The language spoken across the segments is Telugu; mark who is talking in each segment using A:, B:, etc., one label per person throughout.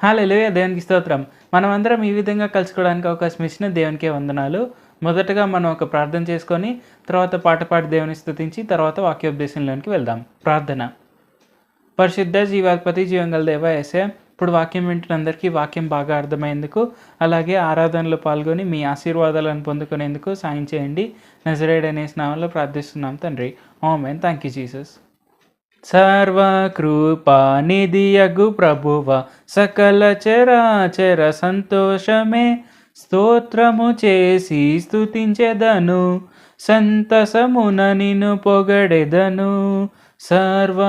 A: హల్లెలూయా! దేవునికి స్తోత్రం. మనమందరం ఈ విధంగా కలుసుకోవడానికి అవకాశం ఇచ్చిన దేవునికే వందనాలు. మొదటగా మనం ఒక ప్రార్థన చేసుకొని, తర్వాత పాట పాడి దేవుని స్తుతించి, తర్వాత వాక్యోపదేశంలోనికి వెళ్దాం. ప్రార్థన. పరిశుద్ధ జీవాధిపతి జీవంగల దేవ యేసయ్య, ఇప్పుడు వాక్యం వింటున్న అందరికీ వాక్యం బాగా అర్థమయ్యేందుకు, అలాగే ఆరాధనలో పాల్గొని మీ ఆశీర్వాదాలను పొందుకునేందుకు సాయం చేయండి. నజరేయుడైన యేసు నామములో ప్రార్థిస్తున్నాం తండ్రి. ఆమేన్. Thank you Jesus. సర్వకృపానిధియగు ప్రభువ సకల చరాచర సంతోషమే స్తోత్రము చేసి స్తుతించెదను, సంతసమున నిన్ను పొగడెదను. సర్వకృపానిధియగు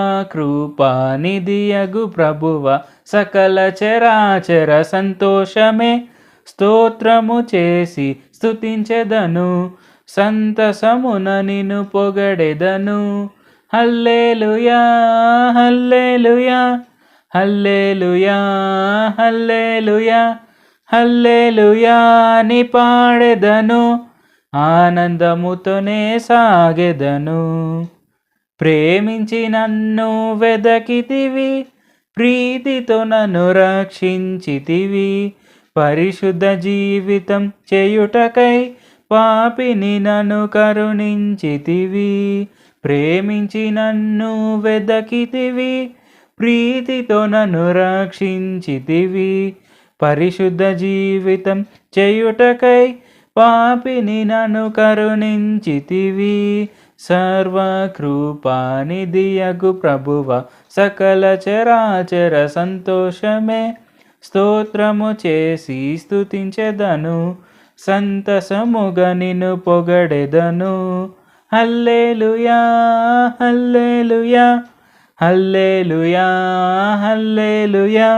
A: ప్రభువ సకల చరాచర సంతోషమే స్తోత్రము చేసి స్తుతించెదను, సంతసమున నిన్ను పొగడెదను. హల్లెలూయా హల్లెలూయా హల్లెలూయా హల్లెలూయా హల్లెలూయా అని పాడెదను, ఆనందముతోనే సాగెదను. ప్రేమించి నన్ను వెదకితివి, ప్రీతితో నన్ను రక్షించితివి. పరిశుద్ధ జీవితం చేయుటకై పాపిని నన్ను కరుణించితివి. ప్రేమించి నన్ను వెదకితివి, ప్రీతితో నన్ను రక్షించితివి. పరిశుద్ధ జీవితం చేయుటకై పాపిని నన్ను కరుణించితివి. సర్వకృపానిధియగు ప్రభువ సకల చరాచర సంతోషమే స్తోత్రము చేసి స్తుతించెదను, సంతసముగా నిన్ను పొగడెదను. హల్లెలూయా హల్లెలూయా హల్లెలూయా హల్లెలూయా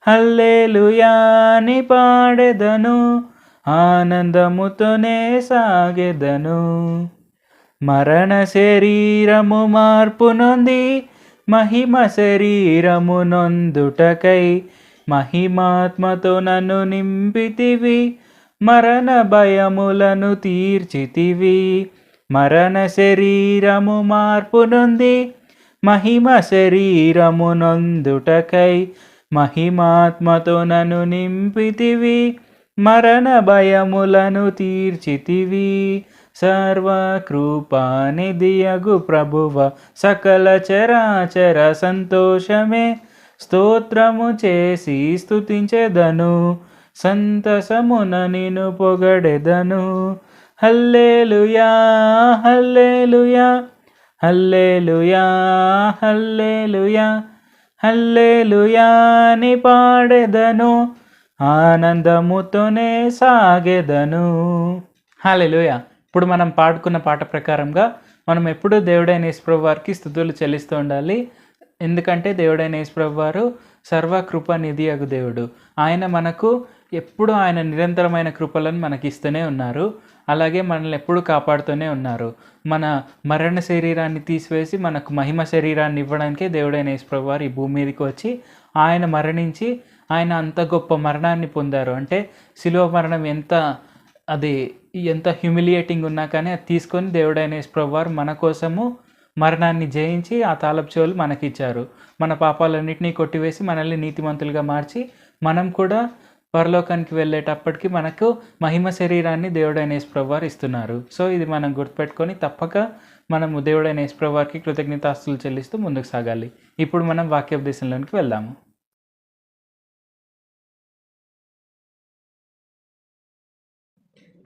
A: హల్లెలూయా అని పాడెదను, ఆనందముతోనే సాగెదను. మరణ శరీరము మార్పు నొంది మహిమ శరీరము నొందుటకై మహిమాత్మతో నన్ను నింపితివి, మరణ భయములను తీర్చితివి. మరణ శరీరము మార్పు నొంది మహిమ శరీరము నొందుటకై మహిమాత్మతో నన్ను నింపితివి, మరణ భయములను తీర్చితివి. సర్వకృపానిధియగు ప్రభువ సకల చరాచర సంతోషమే స్తోత్రము చేసి స్తుతించెదను, సంతసమున నిన్ను పొగడెదను. హల్లెలూయా హల్లెలూయా హల్లెలూయా హల్లెలూయా హల్లెలూయా అని పాడెదను, ఆనందముతోనే సాగెదను. హల్లెలూయా. ఇప్పుడు మనం పాడుకున్న పాట ప్రకారంగా మనం ఎప్పుడూ దేవుడైన యేసుప్రభు వారికి స్తుతులు చెల్లిస్తూ ఉండాలి. ఎందుకంటే దేవుడైన యేసుప్రభు వారు సర్వకృపానిధియగు దేవుడు. ఆయన మనకు ఎప్పుడు ఆయన నిరంతరమైన కృపలను మనకి ఇస్తూనే ఉన్నారు. అలాగే మనల్ని ఎప్పుడు కాపాడుతూనే ఉన్నారు. మన మరణ శరీరాన్ని తీసివేసి మనకు మహిమ శరీరాన్ని ఇవ్వడానికే దేవుడైన యేసుప్రభు వారు ఈ భూమి మీదకి వచ్చి ఆయన మరణించి ఆయన అంత గొప్ప మరణాన్ని పొందారు. అంటే శిలువ మరణం ఎంత హ్యూమిలియేటింగ్ ఉన్నా కానీ అది తీసుకొని దేవుడైన యేసుప్రభు వారు మన కోసము మరణాన్ని జయించి ఆ తాళపు చెవులు మనకిచ్చారు. మన పాపాలన్నింటినీ కొట్టివేసి మనల్ని నీతిమంతులుగా మార్చి మనం కూడా పరలోకానికి వెళ్ళేటప్పటికి మనకు మహిమ శరీరాన్ని దేవుడైన యేసుప్రభు వారు ఇస్తున్నారు. సో ఇది మనం గుర్తుపెట్టుకొని తప్పక మనము దేవుడైన యేసుప్రభు వారికి కృతజ్ఞతాస్తుతులు చెల్లిస్తూ ముందుకు సాగాలి. ఇప్పుడు మనం వాక్యోపదేశంలోనికి వెళ్దాము.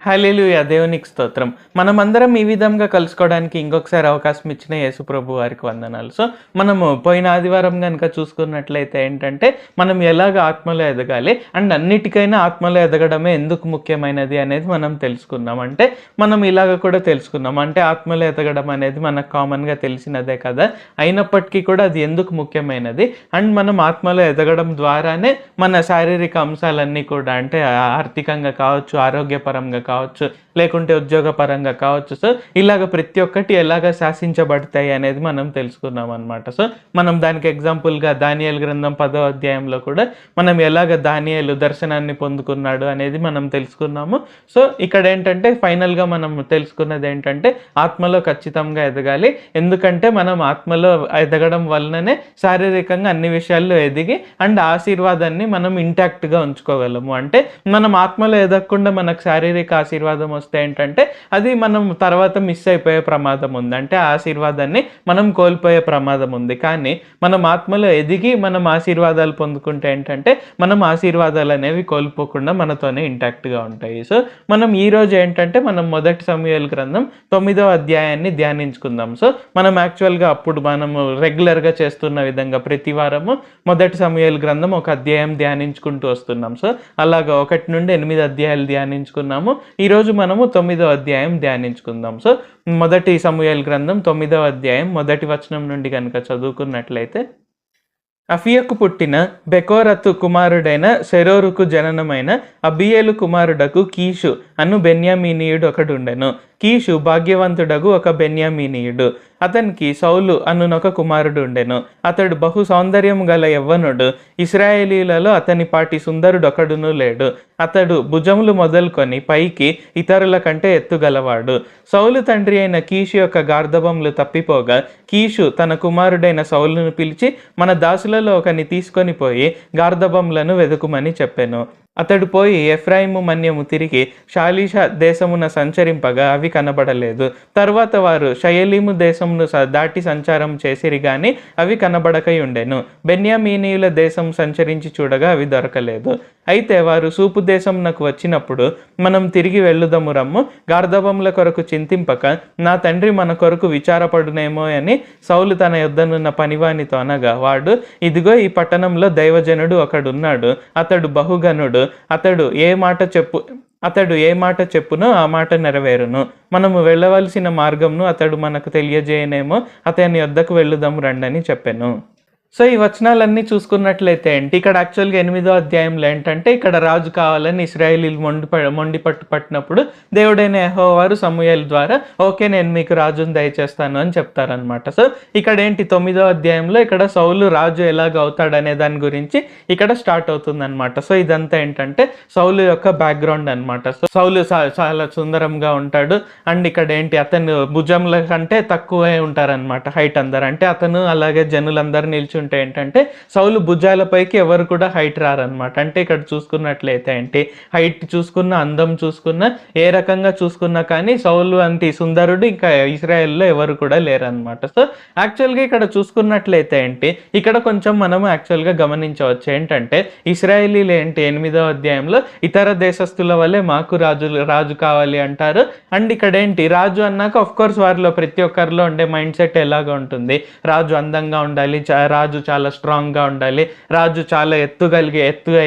A: హల్లెలూయా! దేవునికి స్తోత్రం. మనమందరం ఈ విధంగా కలుసుకోవడానికి ఇంకొకసారి అవకాశం ఇచ్చిన యేసుప్రభు వారికి వందనాలు. సో మనము పోయిన ఆదివారం కనుక చూసుకున్నట్లయితే ఏంటంటే మనం ఎలాగ ఆత్మలో ఎదగాలి అండ్ అన్నిటికైనా ఆత్మలో ఎదగడమే ఎందుకు ముఖ్యమైనది అనేది మనం తెలుసుకున్నాం. అంటే మనం ఇలాగ కూడా తెలుసుకున్నాం. అంటే ఆత్మలో ఎదగడం అనేది మనకు కామన్గా తెలిసినదే కదా, అయినప్పటికీ కూడా అది ఎందుకు ముఖ్యమైనది అండ్ మనం ఆత్మలో ఎదగడం ద్వారానే మన శారీరక అంశాలన్నీ కూడా అంటే ఆర్థికంగా కావచ్చు, ఆరోగ్యపరంగా కావచ్చు, లేకుంటే ఉద్యోగ పరంగా కావచ్చు. సో ఇలాగ ప్రతి ఒక్కటి ఎలాగ శాసించబడతాయి అనేది మనం తెలుసుకున్నాం అనమాట. సో మనం దానికి ఎగ్జాంపుల్గా దానియేలు గ్రంథం 10వ అధ్యాయంలో కూడా మనం ఎలాగ దానియేలు దర్శనాన్ని పొందుకున్నాడు అనేది మనం తెలుసుకున్నాము. సో ఇక్కడ ఏంటంటే ఫైనల్గా మనం తెలుసుకున్నది ఏంటంటే ఆత్మలో ఖచ్చితంగా ఎదగాలి. ఎందుకంటే మనం ఆత్మలో ఎదగడం వలననే శారీరకంగా అన్ని విషయాల్లో ఎదిగి అండ్ ఆశీర్వాదాన్ని మనం ఇంటాక్ట్గా ఉంచుకోగలము. అంటే మనం ఆత్మలో ఎదగకుండా మనకు శారీరక ఆశీర్వాదం వస్తే ఏంటంటే అది మనం తర్వాత మిస్ అయిపోయే ప్రమాదం ఉంది. అంటే ఆ ఆశీర్వాదాన్ని మనం కోల్పోయే ప్రమాదం ఉంది. కానీ మనం ఆత్మలో ఎదిగి మనం ఆశీర్వాదాలు పొందుకుంటే ఏంటంటే మనం ఆశీర్వాదాలు అనేవి కోల్పోకుండా మనతోనే ఇంటాక్ట్గా ఉంటాయి. సో మనం ఈరోజు ఏంటంటే మనం మొదటి సమూయేలు గ్రంథం 9వ అధ్యాయాన్ని ధ్యానించుకుందాం. సో మనం యాక్చువల్గా అప్పుడు మనము రెగ్యులర్గా చేస్తున్న విధంగా ప్రతి వారము మొదటి సమూయేలు గ్రంథం ఒక అధ్యాయం ధ్యానించుకుంటూ వస్తున్నాం. సో అలాగా 1 నుండి 8 అధ్యాయాలు ధ్యానించుకున్నాము. ఈరోజు మనము 9వ అధ్యాయం ధ్యానించుకుందాం. సో మొదటి సమూయేలు గ్రంథం 9వ అధ్యాయం మొదటి వచనం నుండి కనుక చదువుకున్నట్లయితే, అఫియకు పుట్టిన బెకోరతు కుమారుడైన సెరోరుకు జననమైన అబియేలు కుమారుడకు కీషు అను బెన్యామీనీయుడు ఒకడుండెను. కీషు భాగ్యవంతుడగు ఒక బెన్యామీనీయుడు. అతనికి సౌలు అనునొక కుమారుడు ఉండెను. అతడు బహు సౌందర్యము గల యవ్వనుడు. ఇశ్రాయేలీలలో అతని పాటి సుందరుడొకడును లేడు. అతడు భుజములు మొదలుకొని పైకి ఇతరుల కంటే ఎత్తుగలవాడు. సౌలు తండ్రి అయిన కీషు యొక్క గార్ధబములు తప్పిపోగా కీషు తన కుమారుడైన సౌలును పిలిచి, మన దాసులలో ఒకని తీసుకొని పోయి గార్ధబములను వెదుకుమని చెప్పెను. అతడు పోయి ఎఫ్రాయిము మన్యము తిరిగి షాలీషా దేశమున సంచరింపగా అవి కనబడలేదు. తరువాత వారు షయలీము దేశమును దాటి సంచారం చేసిరి గాని అవి కనబడకై ఉండెను. బెన్యామీనీయుల దేశం సంచరించి చూడగా అవి దొరకలేదు. అయితే వారు సూపు దేశమునకు వచ్చినప్పుడు, మనం తిరిగి వెళ్ళుదము రమ్ము, గార్ధబముల కొరకు చింతింపక నా తండ్రి మన కొరకు విచారపడునేమో అని సౌలు తన యొద్దనున్న పనివానితో అనగా, వాడు, ఇదిగో ఈ పట్టణంలో దైవజనుడు ఒకడున్నాడు, అతడు బహుగనుడు, అతడు ఏ మాట చెప్పునో ఆ మాట నెరవేరును. మనము వెళ్ళవలసిన మార్గంను అతడు మనకు తెలియజేయనేమో, అతని వద్దకు వెళ్ళుదాం రండని చెప్పెను. సో ఈ వచనాలన్నీ చూసుకున్నట్లయితే ఏంటి, ఇక్కడ యాక్చువల్గా 8వ అధ్యాయంలో ఏంటంటే ఇక్కడ రాజు కావాలని ఇశ్రాయేలీలు మొండి పట్టినప్పుడు దేవుడైన యెహోవా వారు సమూయేలు ద్వారా ఓకే నేను మీకు రాజును దయచేస్తాను అని చెప్తారనమాట. సో ఇక్కడ ఏంటి 9వ అధ్యాయంలో ఇక్కడ సౌలు రాజు ఎలాగ అవుతాడనే దాని గురించి ఇక్కడ స్టార్ట్ అవుతుంది అనమాట. సో ఇదంతా ఏంటంటే సౌలు యొక్క బ్యాక్గ్రౌండ్ అనమాట. సో సౌలు చాలా సుందరంగా ఉంటాడు. అండ్ ఇక్కడ ఏంటి అతను భుజంల కంటే తక్కువే ఉంటారనమాట, హైట్ అందరు. అంటే అతను అలాగే జనులందరూ నిల్చుంటే ఏంటంటే సౌలు భుజాలపైకి ఎవరు కూడా హైట్ రారనమాట. అంటే ఇక్కడ చూసుకున్నట్లయితే ఏంటి హైట్ చూసుకున్న, అందం చూసుకున్న, ఏ రకంగా చూసుకున్నా కానీ సౌలు అంటి సుందరుడు ఇంకా ఇశ్రాయేల్లో ఎవరు కూడా లేరనమాట. సో యాక్చువల్గా ఇక్కడ చూసుకున్నట్లయితే ఏంటి ఇక్కడ కొంచెం మనము యాక్చువల్గా గమనించవచ్చు ఏంటంటే ఇశ్రాయేలీలు ఏంటి 8వ అధ్యాయంలో ఇతర దేశస్తుల వల్లే మాకు రాజు కావాలి అంటారు. అండ్ ఇక్కడ ఏంటి రాజు అన్నాక ఆఫ్ కోర్స్ వారిలో ప్రతి ఒక్కరిలో ఉండే మైండ్ సెట్ ఎలాగా ఉంటుంది, రాజు అందంగా ఉండాలి, రాజు చాలా స్ట్రాంగ్గా ఉండాలి, రాజు చాలా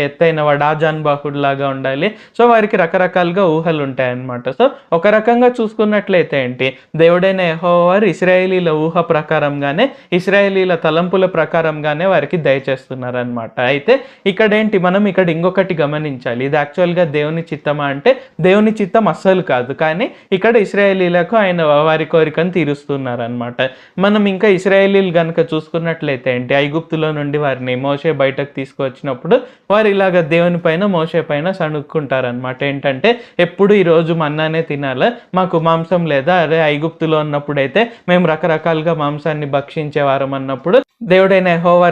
A: ఎత్తైన వాడు ఆజానుబాహుడు లాగా ఉండాలి. సో వారికి రకరకాలుగా ఊహలు ఉంటాయన్నమాట. సో ఒక రకంగా చూసుకున్నట్లయితే ఏంటి దేవుడైన యెహోవా వారు ఇశ్రాయేలీల ఊహ ప్రకారంగానే, ఇశ్రాయేలీల తలంపుల ప్రకారంగానే వారికి దయచేస్తున్నారనమాట. అయితే ఇక్కడ ఏంటి మనం ఇక్కడ ఇంకొకటి గమనించాలి, ఇది యాక్చువల్గా దేవుని చిత్తమా అంటే దేవుని చిత్తం అస్సలు కాదు. కానీ ఇక్కడ ఇశ్రాయేలీలకు ఆయన వారి కోరికను తీరుస్తున్నారనమాట. మనం ఇంకా ఇశ్రాయేలీలు కనుక చూసుకున్నట్లయితే ఏంటి ఐగుప్తులో నుండి వారిని మోషే బయటకు తీసుకువచ్చినప్పుడు వారు ఇలాగ దేవుని పైన మోషే పైన సణుక్కుంటారనమాట. ఏంటంటే ఎప్పుడు ఈరోజు మన్నానే తినాలా, మాకు మాంసం లేదా, అదే ఐగుప్తులో ఉన్నప్పుడైతే మేము రకరకాలుగా మాంసాన్ని భక్షించేవారం అన్నప్పుడు దేవుడైన యెహోవా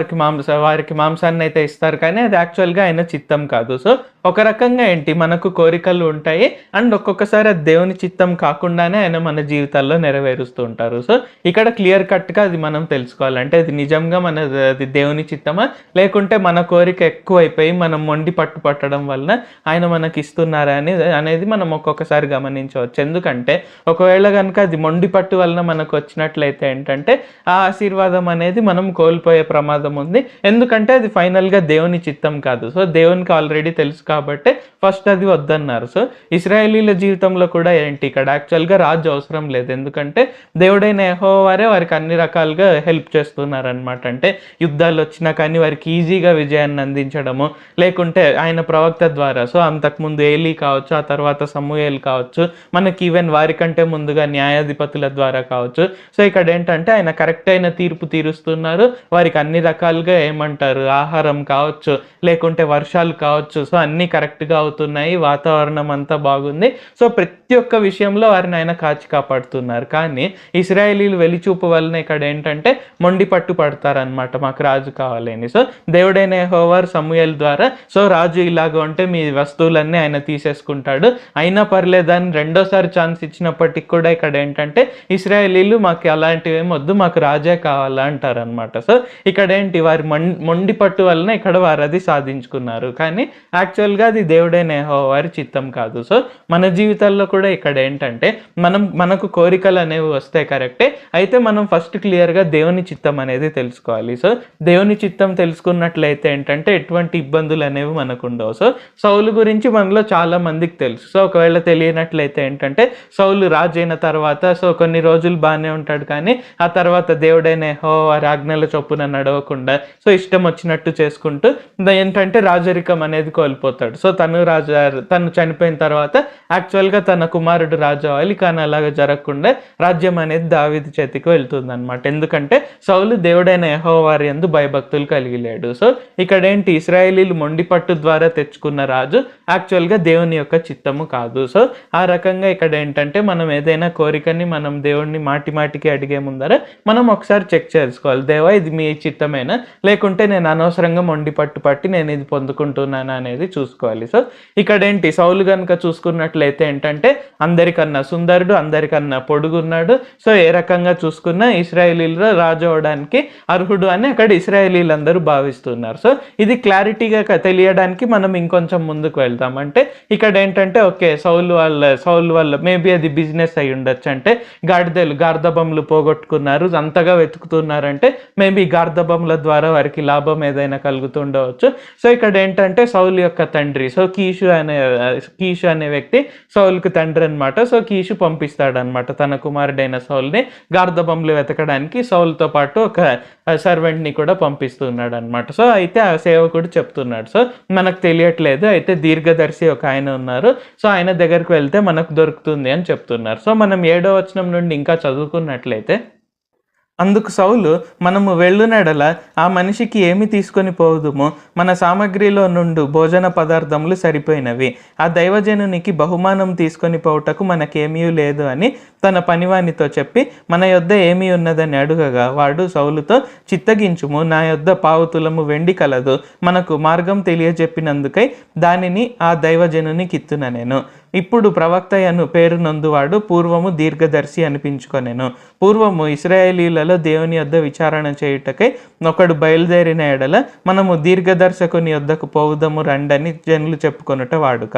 A: వారికి మాంసాన్ని అయితే ఇస్తారు, కానీ అది యాక్చువల్గా ఆయన చిత్తం కాదు. సో ఒక రకంగా ఏంటి మనకు కోరికలు ఉంటాయి అండ్ ఒక్కొక్కసారి అది దేవుని చిత్తం కాకుండానే ఆయన మన జీవితాల్లో నెరవేరుస్తూ ఉంటారు. సో ఇక్కడ క్లియర్ కట్గా అది మనం తెలుసుకోవాలంటే అది నిజంగా అది దేవుని చిత్తమా, లేకుంటే మన కోరిక ఎక్కువైపోయి మనం మొండి పట్టడం వలన ఆయన మనకి ఇస్తున్నారా అనేది మనం ఒక్కొక్కసారి గమనించవచ్చు. ఎందుకంటే ఒకవేళ కనుక అది మొండి పట్టు వలన మనకు వచ్చినట్లయితే ఏంటంటే ఆ ఆశీర్వాదం అనేది మనం కోల్పోయే ప్రమాదం ఉంది. ఎందుకంటే అది ఫైనల్గా దేవుని చిత్తం కాదు. సో దేవునికి ఆల్రెడీ తెలుసు
B: కాబట్టి ఫస్ట్ అది వద్దన్నారు. సో ఇశ్రాయేలీల జీవితంలో కూడా ఏంటి ఇక్కడ యాక్చువల్గా రాజు అవసరం లేదు, ఎందుకంటే దేవుడైన యెహోవా వారే వారికి అన్ని రకాలుగా హెల్ప్ చేస్తున్నారనమాట. అంటే యుద్ధాలు వచ్చినా కానీ వారికి ఈజీగా విజయాన్ని అందించడము, లేకుంటే ఆయన ప్రవక్త ద్వారా. సో అంతకుముందు ఏలీ కావచ్చు, ఆ తర్వాత సమూయేలు కావచ్చు, మనకి ఈవెన్ వారికంటే ముందుగా న్యాయాధిపతుల ద్వారా కావచ్చు. సో ఇక్కడ ఏంటంటే ఆయన కరెక్ట్ అయిన తీర్పు తీరుస్తున్నారు. వారికి అన్ని రకాలుగా ఏమంటారు, ఆహారం కావచ్చు, లేకుంటే వర్షాలు కావచ్చు, సో అన్నీ కరెక్ట్గా అవుతున్నాయి, వాతావరణం అంతా బాగుంది. సో ప్రతి ఒక్క విషయంలో వారిని ఆయన కాచి కాపాడుతున్నారు. కానీ ఇశ్రాయేలీలు వెలిచూపు వలన ఇక్కడ ఏంటంటే మొండి పట్టు పడతారనమాట, మాకు రాజు కావాలని. సో దేవుడైన యెహోవా సమూయేలు ద్వారా సో రాజు ఇలాగ ఉంటే మీ వస్తువులన్నీ ఆయన తీసేసుకుంటాడు, అయినా పర్లేదని రెండోసారి ఛాన్స్ ఇచ్చినప్పటికి కూడా ఇక్కడ ఏంటంటే ఇశ్రాయేలీలు మాకు అలాంటివి ఏం వద్దు, మాకు రాజే కావాలా అంటారనమాట. సో ఇక్కడ ఏంటి వారి మొండి పట్టు వలన ఇక్కడ వారు అది సాధించుకున్నారు. కానీ యాక్చువల్గా అది దేవుడైన యెహోవా వారి చిత్తం కాదు. సో మన జీవితాల్లో కూడా ఇక్కడ ఏంటంటే మనకు కోరికలు అనేవి వస్తాయి కరెక్టే, అయితే మనం ఫస్ట్ క్లియర్గా దేవుని చిత్తం అనేది తెలుసుకోవాలి. సో దేవుని చిత్తం తెలుసుకున్నట్లయితే ఏంటంటే ఎటువంటి ఇబ్బందులు అనేవి మనకు ఉండవు. సో సౌలు గురించి మనలో చాలా మందికి తెలుసు. సో ఒకవేళ తెలియనట్లయితే ఏంటంటే సౌలు రాజు అయిన తర్వాత సో కొన్ని రోజులు బాగానే ఉంటాడు, కానీ ఆ తర్వాత దేవుడైన యెహోవా వారి ఆజ్ఞల చొప్పున నడవకుండా సో ఇష్టం వచ్చినట్టు చేసుకుంటూ ఏంటంటే రాజరికం అనేది కోల్పోతాడు. సో తను చనిపోయిన తర్వాత యాక్చువల్గా తన కుమారుడు రాజు అవ్వాలి, కానీ అలాగ జరగకుండా రాజ్యం అనేది దావీదు చేతికి వెళ్తుంది అనమాట. ఎందుకంటే సౌలు దేవుడైన యెహోవా వారి యందు భయభక్తులు కలిగి లేడు. సో ఇక్కడ ఏంటి ఇశ్రాయేలీలు మొండి పట్టు ద్వారా తెచ్చుకున్న రాజు యాక్చువల్గా దేవుని యొక్క చిత్తము కాదు. సో ఆ రకంగా ఇక్కడ ఏంటంటే మనం ఏదైనా కోరికని మనం దేవుణ్ణి మాటికి అడిగే ముందర మనం ఒకసారి చెక్ చేసుకోవాలి, దేవా ఇది మీ చిత్తమేనా, లేకుంటే నేను అనవసరంగా మొండి పట్టి నేను ఇది పొందుకుంటున్నాను అనేది చూసుకోవాలి. సో ఇక్కడ ఏంటి సౌలు కనుక చూసుకున్నట్లయితే ఏంటంటే అందరికన్నా సుందరుడు, అందరికన్నా పొడుగున్నాడు. సో ఏ రకంగా చూసుకున్నా ఇశ్రాయేలీలో రాజు అవడానికి అర్హుడు అని అక్కడ ఇశ్రాయేలీలందరూ భావిస్తున్నారు. సో ఇది క్లారిటీగా తెలియడానికి మనం ఇంకొంచెం ముందుకు వెళ్తాం. అంటే ఇక్కడ ఏంటంటే ఓకే సౌలు వల్ల మేబీ అది బిజినెస్ అయి ఉండొచ్చు, అంటే గార్ధబములు పోగొట్టుకున్నారు, అంతగా వెతుకుతున్నారంటే మేబీ గార్ధబముల ద్వారా వారికి లాభం ఏదైనా కలుగుతుండవచ్చు. సో ఇక్కడ ఏంటంటే సౌలు యొక్క తండ్రి సో కీషు అనే వ్యక్తి సౌలుకు తండ్రి అనమాట. సో కీషు పంపిస్తాడనమాట తన కుమారుడైన సౌల్ని గార్ధబములు వెతకడానికి, సౌలుతో పాటు ఒక సర్వెంట్ని కూడా పంపిస్తున్నాడు అనమాట. సో అయితే ఆ సేవకుడు చెప్తున్నాడు, సో మనకు తెలియట్లేదు, అయితే దీర్ఘదర్శి ఒక ఆయన ఉన్నారు, సో ఆయన దగ్గరికి వెళ్తే మనకు దొరుకుతుంది అని చెప్తున్నారు. సో మనం 7వ వచనం నుండి ఇంకా చదువుకున్నట్లయితే అందుకు సౌలు మనము వెళ్ళునెడల ఆ మనిషికి ఏమి తీసుకొని పోదుము, మన సామగ్రిలో నుండి భోజన పదార్థములు సరిపోయినవి, ఆ దైవజనునికి బహుమానం తీసుకొని పోవుటకు మనకేమీ లేదు అని తన పనివానితో చెప్పి మన యొద్ద ఏమీ ఉన్నదని అడుగగా వాడు సౌలుతో చిత్తగించుము, నా యొద్ద 1/4 తులము వెండి కలదు, మనకు మార్గం తెలియజెప్పినందుకై దానిని ఆ దైవజనునికి ఇత్తున నేను. ఇప్పుడు ప్రవక్తయను పేరు నొందువాడు పూర్వము దీర్ఘదర్శి అనిపించుకొనెను. పూర్వము ఇశ్రాయేలీలలో దేవుని యొద్ద విచారణ చేయుటకై ఒకడు బయలుదేరిన ఎడల మనము దీర్ఘదర్శకుని యొద్దకు పోవుదము రండని జనులు చెప్పుకొనుట వాడుక.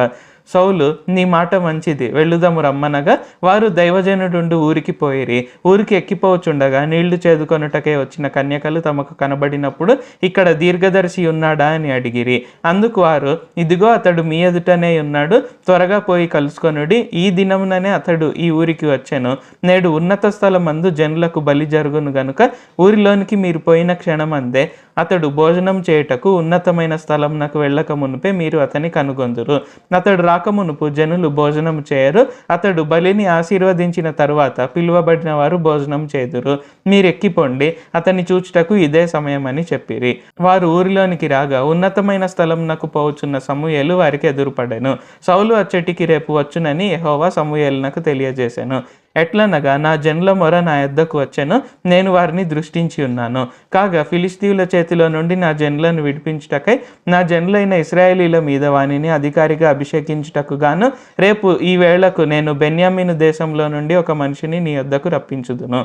B: సౌలు నీ మాట మంచిది, వెళ్ళుదము రమ్మనగా వారు దైవజనుడు ఊరికి పోయిరి. ఊరికి ఎక్కిపోవచ్చుండగా నీళ్లు చేదుకొనుటకే వచ్చిన కన్యకలు తమకు కనబడినప్పుడు ఇక్కడ దీర్ఘదర్శి ఉన్నాడా అని అడిగిరి. అందుకు వారు ఇదిగో అతడు మీ ఎదుటనే ఉన్నాడు, త్వరగా పోయి కలుసుకొనుడి, ఈ దినముననే అతడు ఈ ఊరికి వచ్చెను, నేడు ఉన్నత స్థలమందు జనులకు బలి జరుగును గనుక ఊరిలోనికి మీరు పోయిన క్షణమందే అతడు భోజనం చేయుటకు ఉన్నతమైన స్థలంనకు వెళ్ళక మునిపే మీరు అతని కనుగొందురు. అతడు రాకమునుపు జనులు భోజనం చేయరు, అతడు బలిని ఆశీర్వదించిన తరువాత పిలువబడిన వారు భోజనం చేదురు, మీరు ఎక్కిపోండి, అతన్ని చూచుటకు ఇదే సమయం అని చెప్పిరి. వారు ఊరిలోనికి రాగా ఉన్నతమైన స్థలంనకు పోవచ్చున్న సమూయేలు వారికి ఎదురుపడెను. సౌలు అచ్చటికి రేపు వచ్చునని యెహోవా సమూయేలునకు తెలియజేశాను. ఎట్లనగా నా జనుల మొర నా యొద్దకు వచ్చెను, నేను వారిని దృష్టించి ఉన్నాను. కాగా ఫిలిస్తీయుల చేతిలో నుండి నా జనులను విడిపించుటకై నా జనులైన ఇశ్రాయేలీల మీద వానిని అధికారిగా అభిషేకించుటకు గాను రేపు ఈ వేళకు నేను బెన్యామీను దేశంలో నుండి ఒక మనిషిని నీ యొద్దకు రప్పించుదును.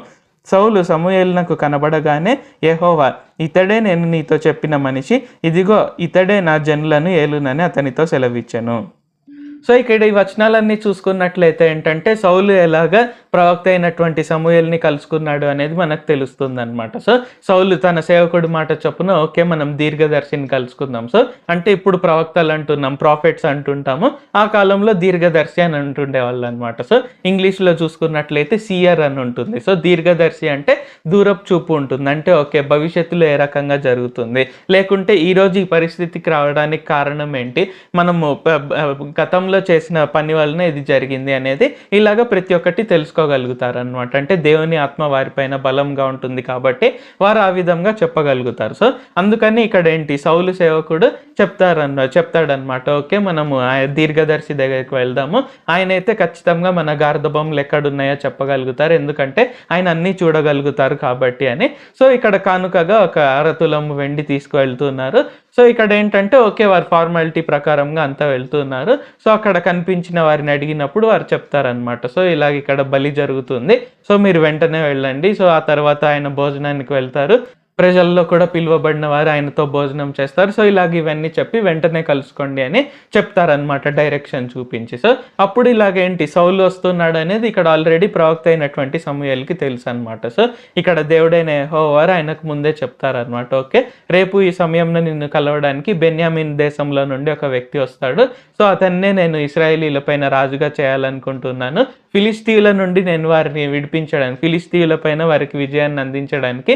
B: సౌలు సమూయేలునకు కనబడగానే యెహోవా ఇతడే నేను నీతో చెప్పిన మనిషి, ఇదిగో ఇతడే నా జనులను ఏలునని అతనితో సెలవిచ్చెను. సో ఇక్కడ ఈ వచనాలన్నీ చూసుకున్నట్లయితే ఏంటంటే సౌలు ఎలాగా ప్రవక్త అయినటువంటి సమూయేలుని కలుసుకున్నాడు అనేది మనకు తెలుస్తుంది అనమాట. సో సౌలు తన సేవకుడి మాట చొప్పున ఓకే మనం దీర్ఘదర్శిని కలుసుకుందాం. సో అంటే ఇప్పుడు ప్రవక్తలు అంటున్నాం, ప్రాఫిట్స్ అంటుంటాము, ఆ కాలంలో దీర్ఘదర్శి అని అంటుండే వాళ్ళు అనమాట. సో ఇంగ్లీష్లో చూసుకున్నట్లయితే సియర్ అని ఉంటుంది. సో దీర్ఘదర్శి అంటే దూరపు చూపు ఉంటుంది, అంటే ఓకే భవిష్యత్తులో ఏ రకంగా జరుగుతుంది, లేకుంటే ఈరోజు ఈ పరిస్థితికి రావడానికి కారణం ఏంటి, మనము గతంలో చేసిన పని వలన ఇది జరిగింది అనేది ఇలాగ ప్రతి ఒక్కటి తెలుసుకోగలుగుతారు అనమాట. అంటే దేవుని ఆత్మ వారిపైన బలంగా ఉంటుంది కాబట్టి వారు ఆ విధంగా చెప్పగలుగుతారు. సో అందుకని ఇక్కడ ఏంటి సౌలు సేవకుడు చెప్తాడనమాట, ఓకే మనము దీర్ఘదర్శి దగ్గరికి వెళ్దాము, ఆయన అయితే ఖచ్చితంగా మన గార్ధబొమ్మలు ఎక్కడున్నాయో చెప్పగలుగుతారు, ఎందుకంటే ఆయన అన్నీ చూడగలుగుతారు కాబట్టి అని. సో ఇక్కడ కానుకగా ఒక 6 తులము వెండి తీసుకువెళ్తున్నారు. సో ఇక్కడ ఏంటంటే ఓకే వారు ఫార్మాలిటీ ప్రకారంగా అంతా వెళ్తున్నారు. సో అక్కడ కనిపించిన వారిని అడిగినప్పుడు వారు చెప్తారనమాట, సో ఇలాగ ఇక్కడ బలి జరుగుతుంది, సో మీరు వెంటనే వెళ్ళండి. సో ఆ తర్వాత ఆయన భోజనానికి వెళ్తారు, ప్రజల్లో కూడా పిలువబడిన వారు ఆయనతో భోజనం చేస్తారు. సో ఇలాగ ఇవన్నీ చెప్పి వెంటనే కలుసుకోండి అని చెప్తారనమాట, డైరెక్షన్ చూపించి. సో అప్పుడు ఇలాగేంటి సౌలు వస్తున్నాడు అనేది ఇక్కడ ఆల్రెడీ ప్రవక్త అయినటువంటి సమూయేలుకి తెలుసు అనమాట. సో ఇక్కడ దేవుడైన యెహోవా ఆయనకు ముందే చెప్తారనమాట, ఓకే రేపు ఈ సమయంలో నిన్ను కలవడానికి బెన్యామిన్ దేశంలో నుండి ఒక వ్యక్తి వస్తాడు, సో అతన్నే నేను ఇశ్రాయేలీల పైన రాజుగా చేయాలనుకుంటున్నాను, ఫిలిస్తీయుల నుండి నేను వారిని విడిపించడానికి, ఫిలిస్తీయుల పైన వారికి విజయాన్ని అందించడానికి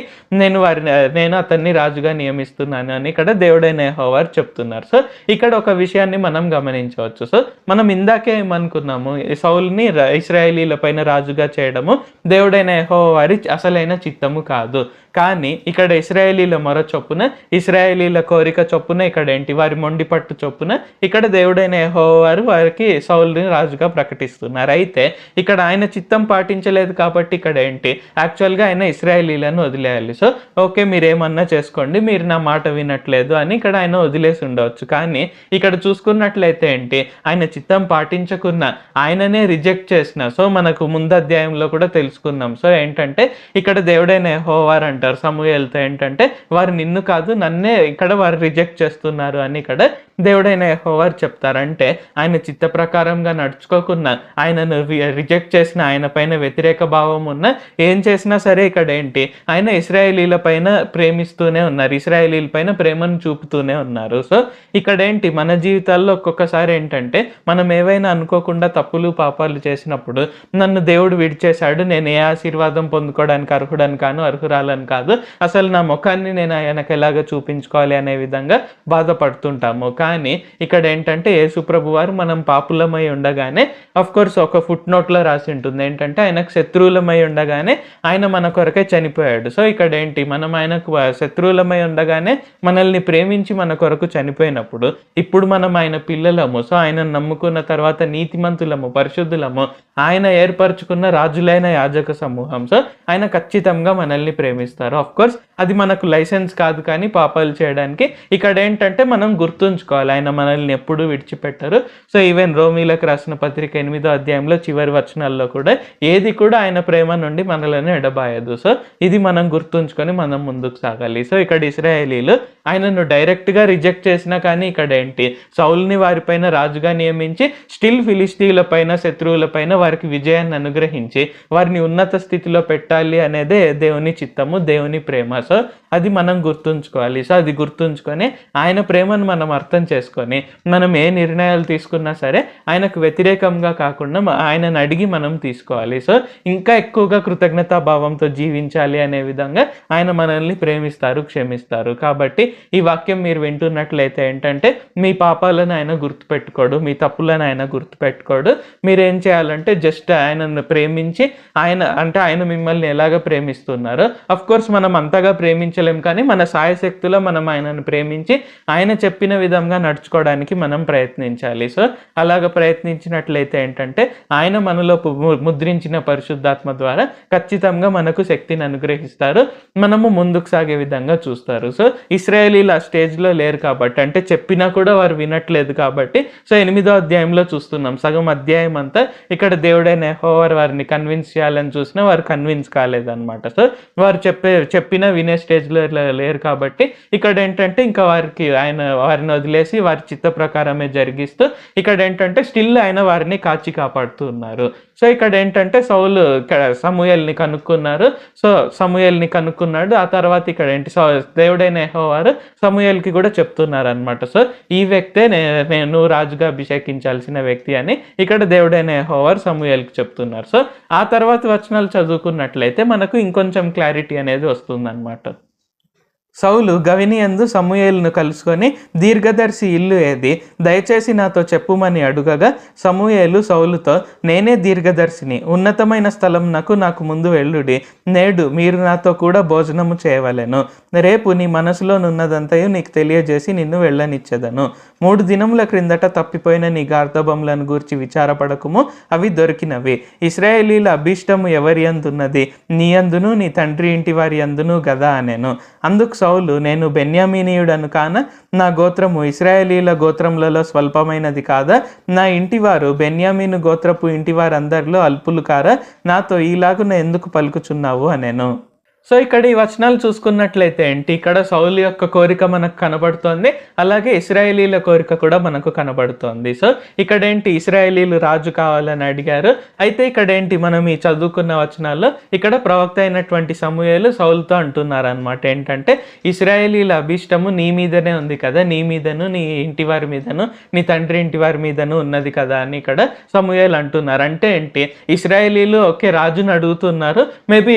B: నేను అతన్ని రాజుగా నియమిస్తున్నాను అని ఇక్కడ దేవుడైన యెహోవా చెప్తున్నారు. సో ఇక్కడ ఒక విషయాన్ని మనం గమనించవచ్చు. సో మనం ఇందాకే ఏమనుకున్నాము, సౌలుని ఇశ్రాయేలీల పైన రాజుగా చేయడము దేవుడైన యెహోవా వారి అసలైన చిత్తము కాదు, కానీ ఇక్కడ ఇశ్రాయేలీల మొర చొప్పున, ఇశ్రాయేలీల కోరిక చొప్పున, ఇక్కడ ఏంటి వారి మొండి పట్టు చొప్పున ఇక్కడ దేవుడైన యెహోవా వారు వారికి సౌలుని రాజుగా ప్రకటిస్తున్నారు. అయితే ఇక్కడ ఆయన చిత్తం పాటించలేదు కాబట్టి ఇక్కడ ఏంటి యాక్చువల్గా ఆయన ఇశ్రాయేలీలను వదిలేయాలి. సో ఓకే మీరేమన్నా చేసుకోండి, మీరు నా మాట వినట్లేదు అని ఇక్కడ ఆయన వదిలేసి ఉండవచ్చు. కానీ ఇక్కడ చూసుకున్నట్లయితే ఏంటి ఆయన చిత్తం పాటించకున్నా, ఆయననే రిజెక్ట్ చేసిన, సో మనకు ముందు అధ్యాయంలో కూడా తెలుసుకున్నాం. సో ఏంటంటే ఇక్కడ దేవుడైన యెహోవా వారు అంటారు సమూయేలుతో ఏంటంటే వారు నిన్ను కాదు నన్నే ఇక్కడ వారు రిజెక్ట్ చేస్తున్నారు అని ఇక్కడ దేవుడైన యెహోవా వారు చెప్తారంటే ఆయన చిత్త ప్రకారంగా నడుచుకోకుండా, ఆయనను రిజెక్ట్ చేసిన, ఆయన పైన వ్యతిరేక భావం ఉన్న, ఏం చేసినా సరే ఇక్కడ ఏంటి ఆయన ఇశ్రాయేలీల పైన ప్రేమిస్తూనే ఉన్నారు, ఇశ్రాయేలీల పైన ప్రేమను చూపుతూనే ఉన్నారు. సో ఇక్కడ ఏంటి మన జీవితాల్లో ఒక్కొక్కసారి ఏంటంటే మనం ఏవైనా అనుకోకుండా తప్పులు పాపాలు చేసినప్పుడు నన్ను దేవుడు విడిచేశాడు, నేను ఏ ఆశీర్వాదం పొందుకోవడానికి అర్హుడని కాను, అర్హురాలని కాదు, అసలు నా ముఖాన్ని నేను ఆయనకు ఎలాగ చూపించుకోవాలి అనే విధంగా బాధపడుతుంటాము. కానీ ఇక్కడ ఏంటంటే యేసుప్రభు వారు మనం పాపులమై ఉండగానే, అఫ్ కోర్స్ ఒక ఫుట్ నోట్లో రాసి ఉంటుంది ఏంటంటే ఆయనకు శత్రువులమై ఉండగానే ఆయన మన కొరకే చనిపోయాడు. సో ఇక్కడ ఏంటి మనం ఆయనకు శత్రువులమై ఉండగానే మనల్ని ప్రేమించి మన కొరకు చనిపోయినప్పుడు ఇప్పుడు మనం ఆయన పిల్లలము. సో ఆయన నమ్ముకున్న తర్వాత నీతిమంతులము, పరిశుద్ధులము, ఆయన ఏర్పరచుకున్న రాజులైన యాజక సమూహం. సో ఆయన ఖచ్చితంగా మనల్ని ప్రేమిస్తారు. ఆఫ్ కోర్స్ అది మనకు లైసెన్స్ కాదు కానీ పాపాలు చేయడానికి. ఇక్కడ ఏంటంటే మనం గుర్తుంచుకోవాలి ఆయన మనల్ని ఎప్పుడూ విడిచిపెట్టరు. సో ఈవెన్ రోమీలకు రాసిన పత్రిక 8వ అధ్యాయంలో చివరి వచనాల్లో కూడా ఏది కూడా ఆయన ప్రేమ నుండి మనల్ని ఎడబాయదు. సో ఇది మనం గుర్తుంచుకొని మనం ముందుకు సాగాలి. సో ఇక్కడ ఇశ్రాయేలీలు ఆయనను డైరెక్ట్గా రిజెక్ట్ చేసినా కానీ ఇక్కడ ఏంటి సౌలుని వారిపైన రాజుగా నియమించి స్టిల్ ఫిలిస్తీయుల పైన, శత్రువుల పైన వారికి విజయాన్ని అనుగ్రహించి వారిని ఉన్నత స్థితిలో పెట్టాలి అనేదే దేవుని చిత్తము, దేవుని ప్రేమ. సో అది మనం గుర్తుంచుకోవాలి. సో అది గుర్తుంచుకొని ఆయన ప్రేమను మనం అర్థం చేసుకొని మనం ఏ నిర్ణయాలు తీసుకున్నా సరే ఆయనకు వ్యతిరేకంగా కాకుండా ఆయనను అడిగి మనం తీసుకోవాలి. సో ఇంకా ఎక్కువగా కృతజ్ఞతాభావంతో జీవించాలి అనే విధంగా ఆయన మనల్ని ప్రేమిస్తారు, క్షమిస్తారు. కాబట్టి ఈ వాక్యం మీరు వింటున్నట్లయితే ఏంటంటే మీ పాపాలను ఆయన గుర్తుపెట్టుకోడు, మీ తప్పులను ఆయన గుర్తుపెట్టుకోడు. మీరేం చేయాలంటే జస్ట్ ఆయనను ప్రేమించి ఆయన మిమ్మల్ని ఎలాగ ప్రేమిస్తున్నారో, అఫ్ కోర్స్ మనం అంతగా ప్రేమించలేం కానీ మన సాయశక్తిలో మనం ఆయనను ప్రేమించి ఆయన చెప్పిన విధంగా నడుచుకోవడానికి మనం ప్రయత్నించాలి. సో అలాగ ప్రయత్నించినట్లయితే ఏంటంటే ఆయన మనలో ముద్రించిన పరిశుద్ధాత్మ ద్వారా ఖచ్చితంగా మనకు శక్తిని అనుగ్రహిస్తారు. మనము ముందుకు సాగే విధంగా చూస్తారు. సో ఇశ్రాయేలీలు ఆ స్టేజ్లో లేరు కాబట్టి, అంటే చెప్పినా కూడా వారు వినట్లేదు కాబట్టి, సో 8వ అధ్యాయంలో చూస్తున్నాం సగం అధ్యాయం అంతా ఇక్కడ దేవుడైన యెహోవా వారిని కన్విన్స్ చేయాలని చూసినా వారు కన్విన్స్ కాలేదన్నమాట. సో వారు చెప్పినా వినే స్టేజ్లో లేరు కాబట్టి ఇక్కడ ఏంటంటే ఇంకా వారిని వదిలేసి వారి చిత్త ప్రకారమే జరిగిస్తూ ఇక్కడ ఏంటంటే స్టిల్ ఆయన వారిని కాచి కాపాడుతూ ఉన్నారు. సో ఇక్కడ ఏంటంటే సౌలు సమూయేల్ని కనుక్కున్నారు. సో సమూయేల్ని కనుక్కున్నాడు. ఆ తర్వాత ఇక్కడ ఏంటి దేవుడైన యెహోవా సమూయేల్కి కూడా చెప్తున్నారు అనమాట. సో ఈ వ్యక్తే నేను రాజుగా అభిషేకించాల్సిన వ్యక్తి అని ఇక్కడ దేవుడైన యెహోవా సమూయేల్కి చెప్తున్నారు. సో ఆ తర్వాత వచనాలు చదువుకున్నట్లయితే మనకు ఇంకొంచెం క్లారిటీ అనేది వస్తుందన్నమాట. సౌలు గవినియందు సమూయేలును కలుసుకొని, దీర్ఘదర్శి ఇల్లు ఏది, దయచేసి నాతో చెప్పుమని అడుగగా, సమూయేలు సౌలుతో, నేనే దీర్ఘదర్శిని, ఉన్నతమైన స్థలం నాకు ముందు వెళ్ళుడి, నేడు మీరు నాతో కూడా భోజనము చేయవలెను, రేపు నీ మనసులోనున్నదంతయు నీకు తెలియజేసి నిన్ను వెళ్ళనిచ్చెదను. 3 దినముల క్రిందట తప్పిపోయిన నీ గార్ధబములను గూర్చి విచారపడకుము, అవి దొరికినవి. ఇశ్రాయేలీల అభీష్టము ఎవరి అందున్నది, నీ అందును నీ తండ్రి ఇంటి వారి అందును గదా అనెను. అందుకు సౌలు, నేను బెన్యామీనీయుడను కాన, నా గోత్రము ఇశ్రాయేలీల గోత్రములలో స్వల్పమైనది కాదా, నా ఇంటివారు బెన్యామీను గోత్రపు ఇంటివారందరిలో అల్పులు కారా, నాతో ఈలాగున ఎందుకు పలుకుచున్నావు అనెను. సో ఇక్కడ ఈ వచనాలు చూసుకున్నట్లయితే ఏంటి, ఇక్కడ సౌలు యొక్క కోరిక మనకు కనబడుతోంది, అలాగే ఇశ్రాయేలీల కోరిక కూడా మనకు కనబడుతోంది. సో ఇక్కడ ఏంటి, ఇశ్రాయేలీలు రాజు కావాలని అడిగారు. అయితే ఇక్కడ ఏంటి, మనం ఈ చదువుకున్న వచనాల్లో ఇక్కడ ప్రవక్త అయినటువంటి సమూయేలు సౌలుతో అంటున్నారు అనమాట. ఏంటంటే ఇశ్రాయేలీల అభీష్టము నీ మీదనే ఉంది కదా, నీ మీదను నీ ఇంటి వారి మీదను నీ తండ్రి ఇంటి వారి మీదను ఉన్నది కదా అని ఇక్కడ సమూయేలు అంటున్నారు. అంటే ఏంటి, ఇశ్రాయేలీలు ఓకే రాజుని అడుగుతున్నారు, మేబీ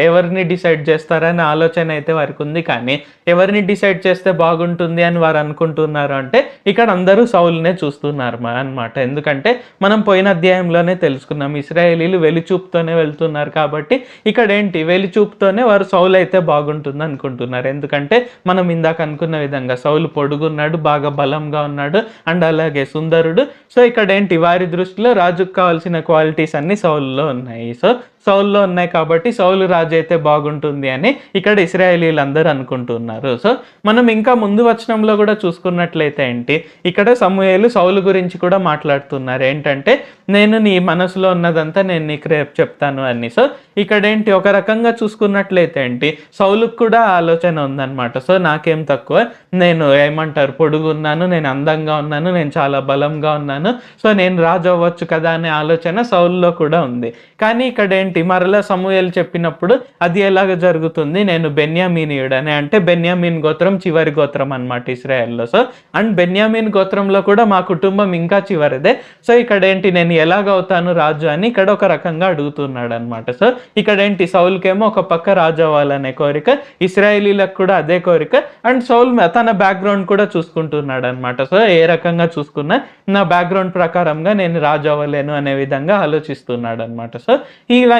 B: ఎవరిని డిసైడ్ చేస్తారనే ఆలోచన అయితే వారికి ఉంది, కానీ ఎవరిని డిసైడ్ చేస్తే బాగుంటుంది అని వారు అనుకుంటున్నారు అంటే ఇక్కడ అందరూ సౌలునే చూస్తున్నారు అన్నమాట. ఎందుకంటే మనం పోయిన అధ్యాయంలోనే తెలుసుకున్నాం, ఇశ్రాయేలీలు వెలిచూపుతోనే వెళ్తున్నారు కాబట్టి ఇక్కడ ఏంటి, వెలిచూపుతోనే వారు సౌలు అయితే బాగుంటుంది అనుకుంటున్నారు. ఎందుకంటే మనం ఇందాక అనుకున్న విధంగా సౌలు పొడుగున్నాడు, బాగా బలంగా ఉన్నాడు, అండ్ అలాగే సుందరుడు. సో ఇక్కడ ఏంటి, వారి దృష్టిలో రాజుకు కావాల్సిన క్వాలిటీస్ అన్ని సౌలులో ఉన్నాయి. సో సౌలులో ఉన్నాయి కాబట్టి సౌలు రాజు అయితే బాగుంటుంది అని ఇక్కడ ఇశ్రాయేలీలు అందరూ అనుకుంటున్నారు. సో మనం ఇంకా ముందు వచనంలో కూడా చూసుకున్నట్లయితే ఏంటి, ఇక్కడ సమూయేలు సౌలు గురించి కూడా మాట్లాడుతున్నారు. ఏంటంటే నేను నీ మనసులో ఉన్నదంతా నేను నీకు రేపు చెప్తాను అని. సో ఇక్కడ ఏంటి, ఒక రకంగా చూసుకున్నట్లయితే ఏంటి, సౌలుకు కూడా ఆలోచన ఉందన్నమాట. సో నాకేం తక్కువ, నేను ఏమంటారు పొడుగున్నాను, నేను అందంగా ఉన్నాను, నేను చాలా బలంగా ఉన్నాను, సో నేను రాజు అవ్వచ్చు కదా అనే ఆలోచన సౌలులో కూడా ఉంది. కానీ ఇక్కడ ఏంటి, మరలా సమూయేలు చెప్పినప్పుడు అది ఎలాగ జరుగుతుంది, నేను బెన్యామీనీయుడని, అంటే బెన్యామీన్ గోత్రం చివరి గోత్రం అనమాట ఇశ్రాయేల్లో. సో అండ్ బెన్యామీన్ గోత్రంలో కూడా మా కుటుంబం ఇంకా చివరిదే. సో ఇక్కడ ఏంటి, నేను ఎలాగవుతాను రాజు అని ఇక్కడ ఒక రకంగా అడుగుతున్నాడు అనమాట. సో ఇక్కడ ఏంటి, సౌలుకేమో ఒక పక్క రాజు అవ్వాలనే కోరిక, ఇశ్రాయేలీలకు కూడా అదే కోరిక, అండ్ సౌల్ తన బ్యాక్గ్రౌండ్ కూడా చూసుకుంటున్నాడు అనమాట. సో ఏ రకంగా చూసుకున్నా నా బ్యాక్గ్రౌండ్ ప్రకారంగా నేను రాజు అవ్వలేను అనే విధంగా ఆలోచిస్తున్నాడు అనమాట. సో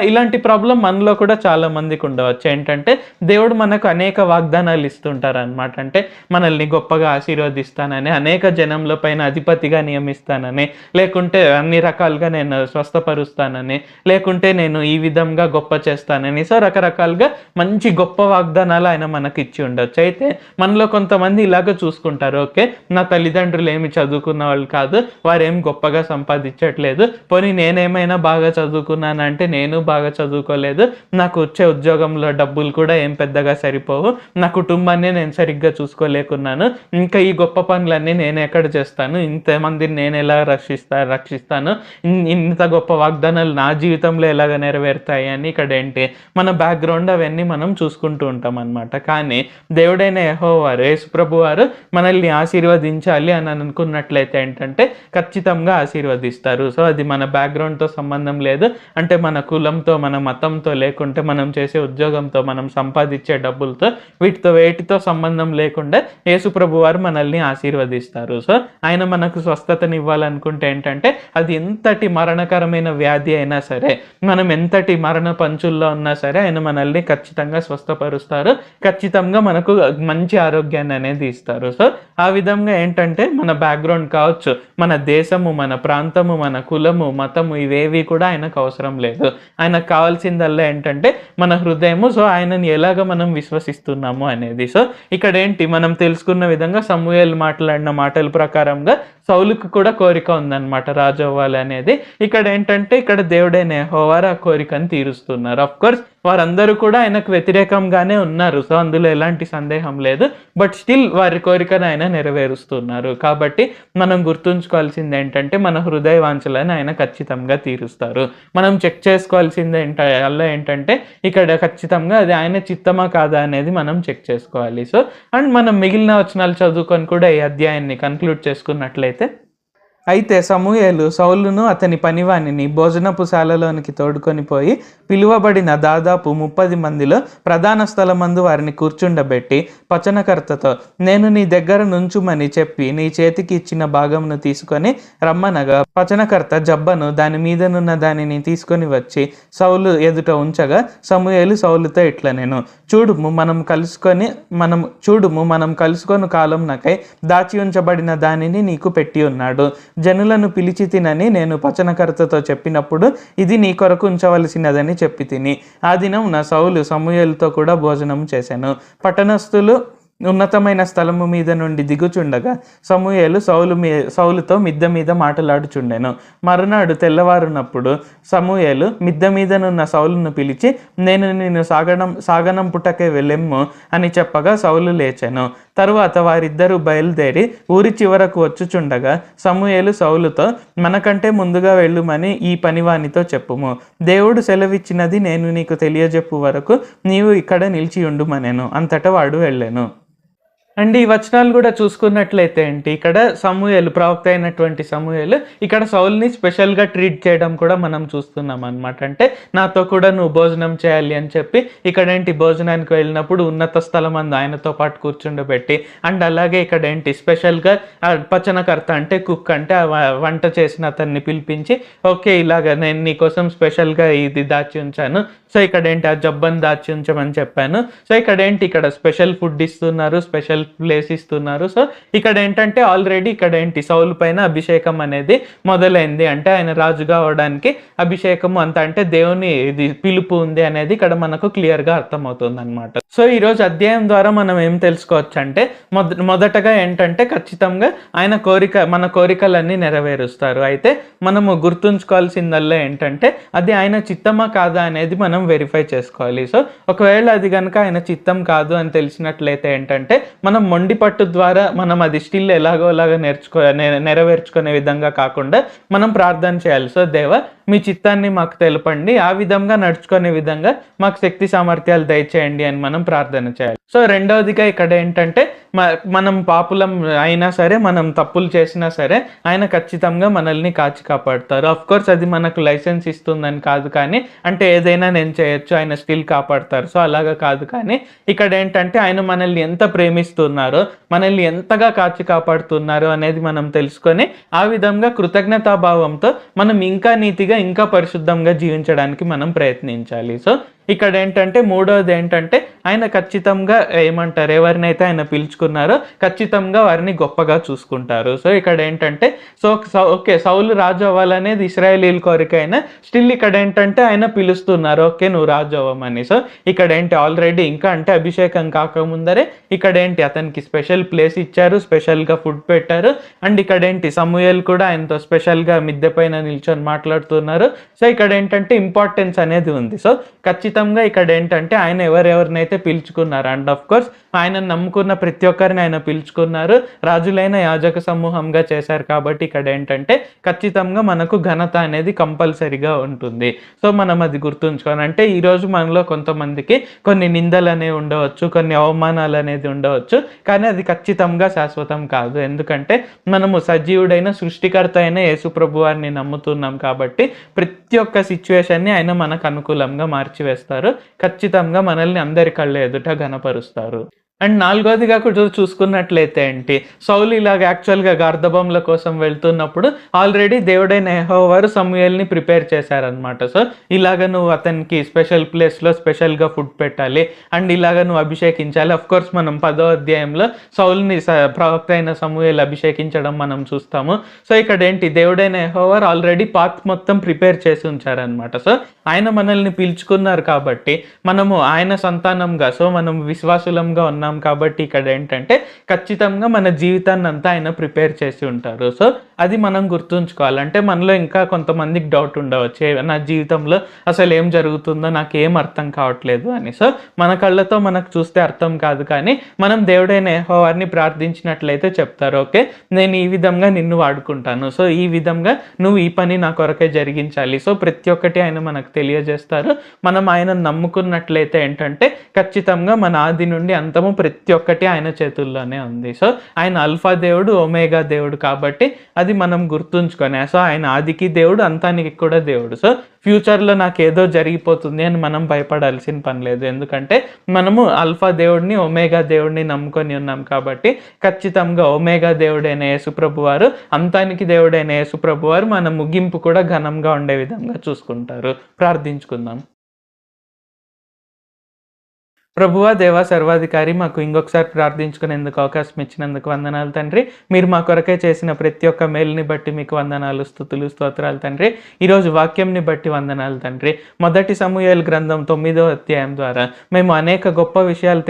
B: ఇలాంటి ప్రాబ్లం మనలో కూడా చాలా మందికి ఉండవచ్చు. ఏంటంటే దేవుడు మనకు అనేక వాగ్దానాలు ఇస్తుంటారు అనమాట. అంటే మనల్ని గొప్పగా ఆశీర్వదిస్తానని, అనేక జనంలో పైన అధిపతిగా నియమిస్తానని, లేకుంటే అన్ని రకాలుగా నేను స్వస్థపరుస్తానని, లేకుంటే నేను ఈ విధంగా గొప్ప చేస్తానని. సో రకరకాలుగా మంచి గొప్ప వాగ్దానాలు ఆయన మనకి ఇచ్చి ఉండొచ్చు. అయితే మనలో కొంతమంది ఇలాగ చూసుకుంటారు, ఓకే నా తల్లిదండ్రులు ఏమి చదువుకున్న వాళ్ళు కాదు, వారేం గొప్పగా సంపాదించట్లేదు, పోనీ నేనేమైనా బాగా చదువుకున్నానంటే నేను బాగా చదువుకోలేదు, నాకు వచ్చే ఉద్యోగంలో డబ్బులు కూడా ఏం పెద్దగా సరిపోవు, నా కుటుంబాన్ని నేను సరిగ్గా చూసుకోలేకున్నాను, ఇంకా ఈ గొప్ప పనులన్నీ నేను ఎక్కడ చేస్తాను, ఇంతమందిని నేను ఎలా రక్షిస్తాను, ఇంత గొప్ప వాగ్దానాలు నా జీవితంలో ఎలాగ నెరవేరుతాయి అని ఇక్కడ ఏంటి, మన బ్యాక్గ్రౌండ్ అవన్నీ మనం చూసుకుంటూ ఉంటాం అనమాట. కానీ దేవుడైన యెహోవా యేసు ప్రభు వారు మనల్ని ఆశీర్వదించాలి అని అనుకున్నట్లయితే ఏంటంటే ఖచ్చితంగా ఆశీర్వదిస్తారు. సో అది మన బ్యాక్గ్రౌండ్తో సంబంధం లేదు, అంటే మన కులంతో, మన మతంతో, లేకుంటే మనం చేసే ఉద్యోగంతో, మనం సంపాదించే డబ్బులతో, వేటితో సంబంధం లేకుండా యేసు ప్రభు వారు మనల్ని ఆశీర్వదిస్తారు. సో ఆయన మనకు స్వస్థతని ఇవ్వాలనుకుంటే ఏంటంటే అది ఎంతటి మరణకరమైన వ్యాధి అయినా సరే, మనం ఎంతటి మరణ పంచుల్లో ఉన్నా సరే ఆయన మనల్ని ఖచ్చితంగా స్వస్థపరుస్తారు, ఖచ్చితంగా మనకు మంచి ఆరోగ్యాన్ని అనేది ఇస్తారు. సో ఆ విధంగా ఏంటంటే మన బ్యాక్గ్రౌండ్ కావచ్చు, మన దేశము, మన ప్రాంతము, మన కులము, మతము ఇవేవి కూడా ఆయనకు అవసరం లేదు. ఆయనకు కావాల్సిందల్లా ఏంటంటే మన హృదయము. సో ఆయనని ఎలాగ మనం విశ్వసిస్తున్నాము అనేది. సో ఇక్కడ ఏంటి, మనం తెలుసుకున్న విధంగా సమూయేలు మాట్లాడిన మాటల ప్రకారంగా సౌలుకు కూడా కోరిక ఉందన్నమాట రాజు అవ్వాలి అనేది. ఇక్కడ ఏంటంటే ఇక్కడ దేవుడైన యెహోవా ఆ కోరికను తీరుస్తున్నారు. ఆఫ్ కోర్స్ వారందరూ కూడా ఆయనకు వ్యతిరేకంగానే ఉన్నారు, సో అందులో ఎలాంటి సందేహం లేదు. బట్ స్టిల్ వారి కోరికను ఆయన నెరవేరుస్తున్నారు. కాబట్టి మనం గుర్తుంచుకోవాల్సింది ఏంటంటే మన హృదయ వాంఛలను ఆయన ఖచ్చితంగా తీరుస్తారు. మనం చెక్ చేసుకోవాల్సింది ఏంటంటే ఇక్కడ ఖచ్చితంగా అది ఆయన చిత్తమా కాదా అనేది మనం చెక్ చేసుకోవాలి. సో అండ్ మనం మిగిలిన వచనాలు చదువుకొని కూడా ఈ అధ్యాయాన్ని కన్క్లూడ్ చేసుకున్నట్లయితే, అయితే సమూయేలు సౌలును అతని పనివానిని భోజనపు శాలలోనికి తోడుకొని పోయి పిలువబడిన దాదాపు 30 మందిలో ప్రధాన స్థలమందు వారిని కూర్చుండబెట్టి పచనకర్తతో, నేను నీ దగ్గర నుంచుమని చెప్పి నీ చేతికి ఇచ్చిన భాగమును తీసుకొని రమ్మనగా పచనకర్త జబ్బను దాని మీదనున్న దానిని తీసుకొని వచ్చి సౌలు ఎదుట ఉంచగా సమూయేలు సౌలుతో ఇట్లా, నేను చూడుము మనం కలుసుకొని కాలంనకై దాచి ఉంచబడిన దానిని నీకు పెట్టి ఉన్నాడు. జనులను పిలిచి తినని నేను పచనకర్తతో చెప్పినప్పుడు ఇది నీ కొరకు ఉంచవలసినదని చెప్పి తిని ఆ దినం నా సౌలు సమూయేలుతో కూడా భోజనం చేశాను. పట్టణస్థులు ఉన్నతమైన స్థలము మీద నుండి దిగుచుండగా సమూయేలు సౌలుతో మిద్ద మీద మాట్లాడుచుండెను. మరునాడు తెల్లవారునప్పుడు సమూయేలు మిద్ద మీదనున్న సౌలును పిలిచి, నేను నిన్ను సాగనంపుటకే వెళ్ళెమ్ము అని చెప్పగా సౌలు లేచెను. తరువాత వారిద్దరూ బయలుదేరి ఊరి చివరకు వచ్చుచుండగా సమూయేలు సౌలుతో, మనకంటే ముందుగా వెళ్ళుమని ఈ పనివానితో చెప్పుము. దేవుడు సెలవిచ్చినది నేను నీకు తెలియజెప్పు వరకు నీవు ఇక్కడ నిలిచి ఉండుమనెను. అంతటా వాడు వెళ్ళెను. అండ్ ఈ వచనాలు కూడా చూసుకున్నట్లయితే ఏంటి, ఇక్కడ సమూయేలు ప్రవక్త అయినటువంటి సమూయేలు ఇక్కడ సౌల్ని స్పెషల్గా ట్రీట్ చేయడం కూడా మనం చూస్తున్నాం అనమాట. అంటే నాతో కూడా నువ్వు భోజనం చేయాలి అని చెప్పి ఇక్కడ ఏంటి భోజనానికి వెళ్ళినప్పుడు ఉన్నత స్థలం ఆయనతో పాటు కూర్చుండబెట్టి, అండ్ అలాగే ఇక్కడ ఏంటి స్పెషల్గా పచనకర్త అంటే కుక్ అంటే వంట చేసిన అతన్ని పిలిపించి, ఓకే ఇలాగ నేను నీకోసం స్పెషల్గా ఇది దాచి ఉంచాను, సో ఇక్కడ ఏంటి ఆ జబ్బను దాచి ఉంచమని చెప్పాను. సో ఇక్కడ ఏంటి ఇక్కడ స్పెషల్ ఫుడ్ ఇస్తున్నారు, స్పెషల్ ప్లేస్ ఇస్తున్నారు. సో ఇక్కడ ఏంటంటే ఆల్రెడీ ఇక్కడ ఏంటి సౌలు పైన అభిషేకం అనేది మొదలైంది. అంటే ఆయన రాజుగా అవడానికి అభిషేకం అంత అంటే దేవుని ఇది పిలుపు ఉంది అనేది ఇక్కడ మనకు క్లియర్గా అర్థమవుతుంది అనమాట. సో ఈరోజు అధ్యాయం ద్వారా మనం ఏం తెలుసుకోవచ్చు అంటే మొదటగా ఏంటంటే ఖచ్చితంగా ఆయన మన కోరికలన్నీ నెరవేరుస్తారు. అయితే మనము గుర్తుంచుకోవాల్సిందల్లా ఏంటంటే అది ఆయన చిత్తమా కాదా అనేది మనం వెరిఫై చేసుకోవాలి. సో ఒకవేళ అది కనుక ఆయన చిత్తం కాదు అని తెలిసినట్లయితే ఏంటంటే మనం మొండి పట్టు ద్వారా మనం అది స్టిల్ ఎలాగోలాగా నెరవేర్చుకునే విధంగా కాకుండా మనం ప్రార్థన చేయాలి. సో దేవా మీ చిత్తాన్ని మాకు తెలపండి, ఆ విధంగా నడుచుకునే విధంగా మాకు శక్తి సామర్థ్యాలు దయచేయండి అని మనం ప్రార్థన చేయాలి. సో రెండవదిగా ఇక్కడ ఏంటంటే మనం పాపులం అయినా సరే, మనం తప్పులు చేసినా సరే ఆయన ఖచ్చితంగా మనల్ని కాచి కాపాడుతారు. ఆఫ్ కోర్స్ అది మనకు లైసెన్స్ ఇస్తుందని కాదు, కానీ అంటే ఏదైనా నేను చేయొచ్చు, ఆయన స్టిల్ కాపాడుతారు. సో అలాగా కాదు, కానీ ఇక్కడ ఏంటంటే ఆయన మనల్ని ఎంత ప్రేమిస్తున్నారో, మనల్ని ఎంతగా కాచి కాపాడుతున్నారో అనేది మనం తెలుసుకొని ఆ విధంగా కృతజ్ఞతాభావంతో మనం ఇంకా నీతిగా ఇంకా పరిశుద్ధంగా జీవించడానికి మనం ప్రయత్నించాలి. సో ఇక్కడ ఏంటంటే మూడవది ఏంటంటే ఆయన ఖచ్చితంగా ఏమంటారు, ఎవరినైతే ఆయన పిలుచుకున్నారో ఖచ్చితంగా వారిని గొప్పగా చూసుకుంటారు. సో ఇక్కడ ఏంటంటే ఓకే సౌలు రాజు అవ్వాలనేది ఇశ్రాయేలీల కోరిక అయినా స్టిల్ ఇక్కడ ఏంటంటే ఆయన పిలుస్తున్నారు, ఓకే నువ్వు రాజు అవ్వమని. సో ఇక్కడ ఏంటి ఆల్రెడీ ఇంకా అంటే అభిషేకం కాకముందరే ఇక్కడ ఏంటి అతనికి స్పెషల్ ప్లేస్ ఇచ్చారు, స్పెషల్గా ఫుడ్ పెట్టారు. అండ్ ఇక్కడ ఏంటి సమూయేలు కూడా ఆయనతో స్పెషల్గా మిద్దె పైన నిల్చొని మాట్లాడుతున్నారు. సో ఇక్కడ ఏంటంటే ఇంపార్టెన్స్ అనేది ఉంది. సో ఖచ్చితంగా ఇక్కడ ఏంటంటే ఆయన ఎవరెవరినైతే పిలుచుకున్నారు, అండ్ ఆఫ్ కోర్స్ ఆయన నమ్ముకున్న ప్రతి ఒక్కరిని ఆయన పిలుచుకున్నారు, రాజులైన యాజక సమూహంగా చేశారు. కాబట్టి ఇక్కడ ఏంటంటే ఖచ్చితంగా మనకు ఘనత అనేది కంపల్సరీగా ఉంటుంది. సో మనం అది గుర్తుంచుకోవాలి. అంటే ఈరోజు మనలో కొంతమందికి కొన్ని నిందలు అనేవి ఉండవచ్చు, కొన్ని అవమానాలు అనేది ఉండవచ్చు, కానీ అది ఖచ్చితంగా శాశ్వతం కాదు. ఎందుకంటే మనము సజీవుడైన సృష్టికర్త అయిన యేసు ప్రభు వారిని నమ్ముతున్నాం కాబట్టి ప్రతి ఒక్క సిచ్యువేషన్ని ఆయన మనకు అనుకూలంగా మార్చివేస్తారు, ఖచ్చితంగా మనల్ని అందరి కళ్ళ ఎదుట ఘనపరుస్తారు. అండ్ నాలుగోదిగా కూడా చూసుకున్నట్లయితే ఏంటి, సౌలు ఇలాగ యాక్చువల్గా గార్ధబంల కోసం వెళ్తున్నప్పుడు ఆల్రెడీ దేవుడైన యెహోవా వారు సమూయేల్ని ప్రిపేర్ చేశారనమాట. సో ఇలాగ నువ్వు అతనికి స్పెషల్ ప్లేస్లో స్పెషల్గా ఫుడ్ పెట్టాలి అండ్ ఇలాగ నువ్వు అభిషేకించాలి. అఫ్ కోర్స్ మనం 10వ అధ్యాయంలో సౌలుని ప్రవక్త అయిన సమూయేలు అభిషేకించడం మనం చూస్తాము. సో ఇక్కడ ఏంటి, దేవుడైన యెహోవా వారు ఆల్రెడీ పాత్ మొత్తం ప్రిపేర్ చేసి ఉంచారనమాట. సో ఆయన మనల్ని పిలుచుకున్నారు కాబట్టి మనము ఆయన సంతానంగా, సో మనం విశ్వాసులంగా ఉన్నాం కాబట్టి ఇక్కడ ఏంటంటే ఖచ్చితంగా మన జీవితాన్ని అంతా ఆయన ప్రిపేర్ చేసి ఉంటారు. సో అది మనం గుర్తుంచుకోవాలి. అంటే మనలో ఇంకా కొంతమందికి డౌట్ ఉండవచ్చు, నా జీవితంలో అసలు ఏం జరుగుతుందో నాకు ఏం అర్థం కావట్లేదు అని. సో మన కళ్ళతో మనకు చూస్తే అర్థం కాదు, కానీ మనం దేవుడైన యెహోవాని ప్రార్థించినట్లయితే చెప్తారు, ఓకే నేను ఈ విధంగా నిన్ను వాడుకుంటాను, సో ఈ విధంగా నువ్వు ఈ పని నా కొరకే జరిగించాలి. సో ప్రతి ఒక్కటి ఆయన మనకు తెలియజేస్తారు. మనం ఆయన నమ్ముకున్నట్లయితే ఏంటంటే ఖచ్చితంగా మన ఆది నుండి అంతము ప్రతి ఒక్కటి ఆయన చేతుల్లోనే ఉంది. సో ఆయన అల్ఫా దేవుడు, ఒమేగా దేవుడు కాబట్టి అది మనం గుర్తుంచుకొని, సో ఆయన ఆదికి దేవుడు, అంతానికి కూడా దేవుడు. సో ఫ్యూచర్లో నాకు ఏదో జరిగిపోతుంది అని మనం భయపడాల్సిన పని లేదు, ఎందుకంటే మనము అల్ఫా దేవుడిని, ఒమేగా దేవుడిని నమ్ముకొని ఉన్నాం కాబట్టి ఖచ్చితంగా ఒమేగా దేవుడైన యేసుప్రభు వారు, అంతానికి దేవుడైన యేసుప్రభు వారు మన ముగింపు కూడా ఘనంగా ఉండే విధంగా చూసుకుంటారు. ప్రార్థించుకుందాం. ప్రభువా, దేవా, సర్వాధికారి, మాకు ఇంకొకసారి ప్రార్థించుకునేందుకు అవకాశం ఇచ్చినందుకు వందనాలు తండ్రి. మీరు మా కొరకే చేసిన ప్రతి ఒక్క మేలుని బట్టి మీకు వందనాలు, స్తుతులు, స్తోత్రాలు తండ్రి. ఈరోజు వాక్యంని బట్టి వందనాలు తండ్రి. మొదటి సమూయేలు గ్రంథం 9వ అధ్యాయం ద్వారా మేము అనేక గొప్ప విషయాలు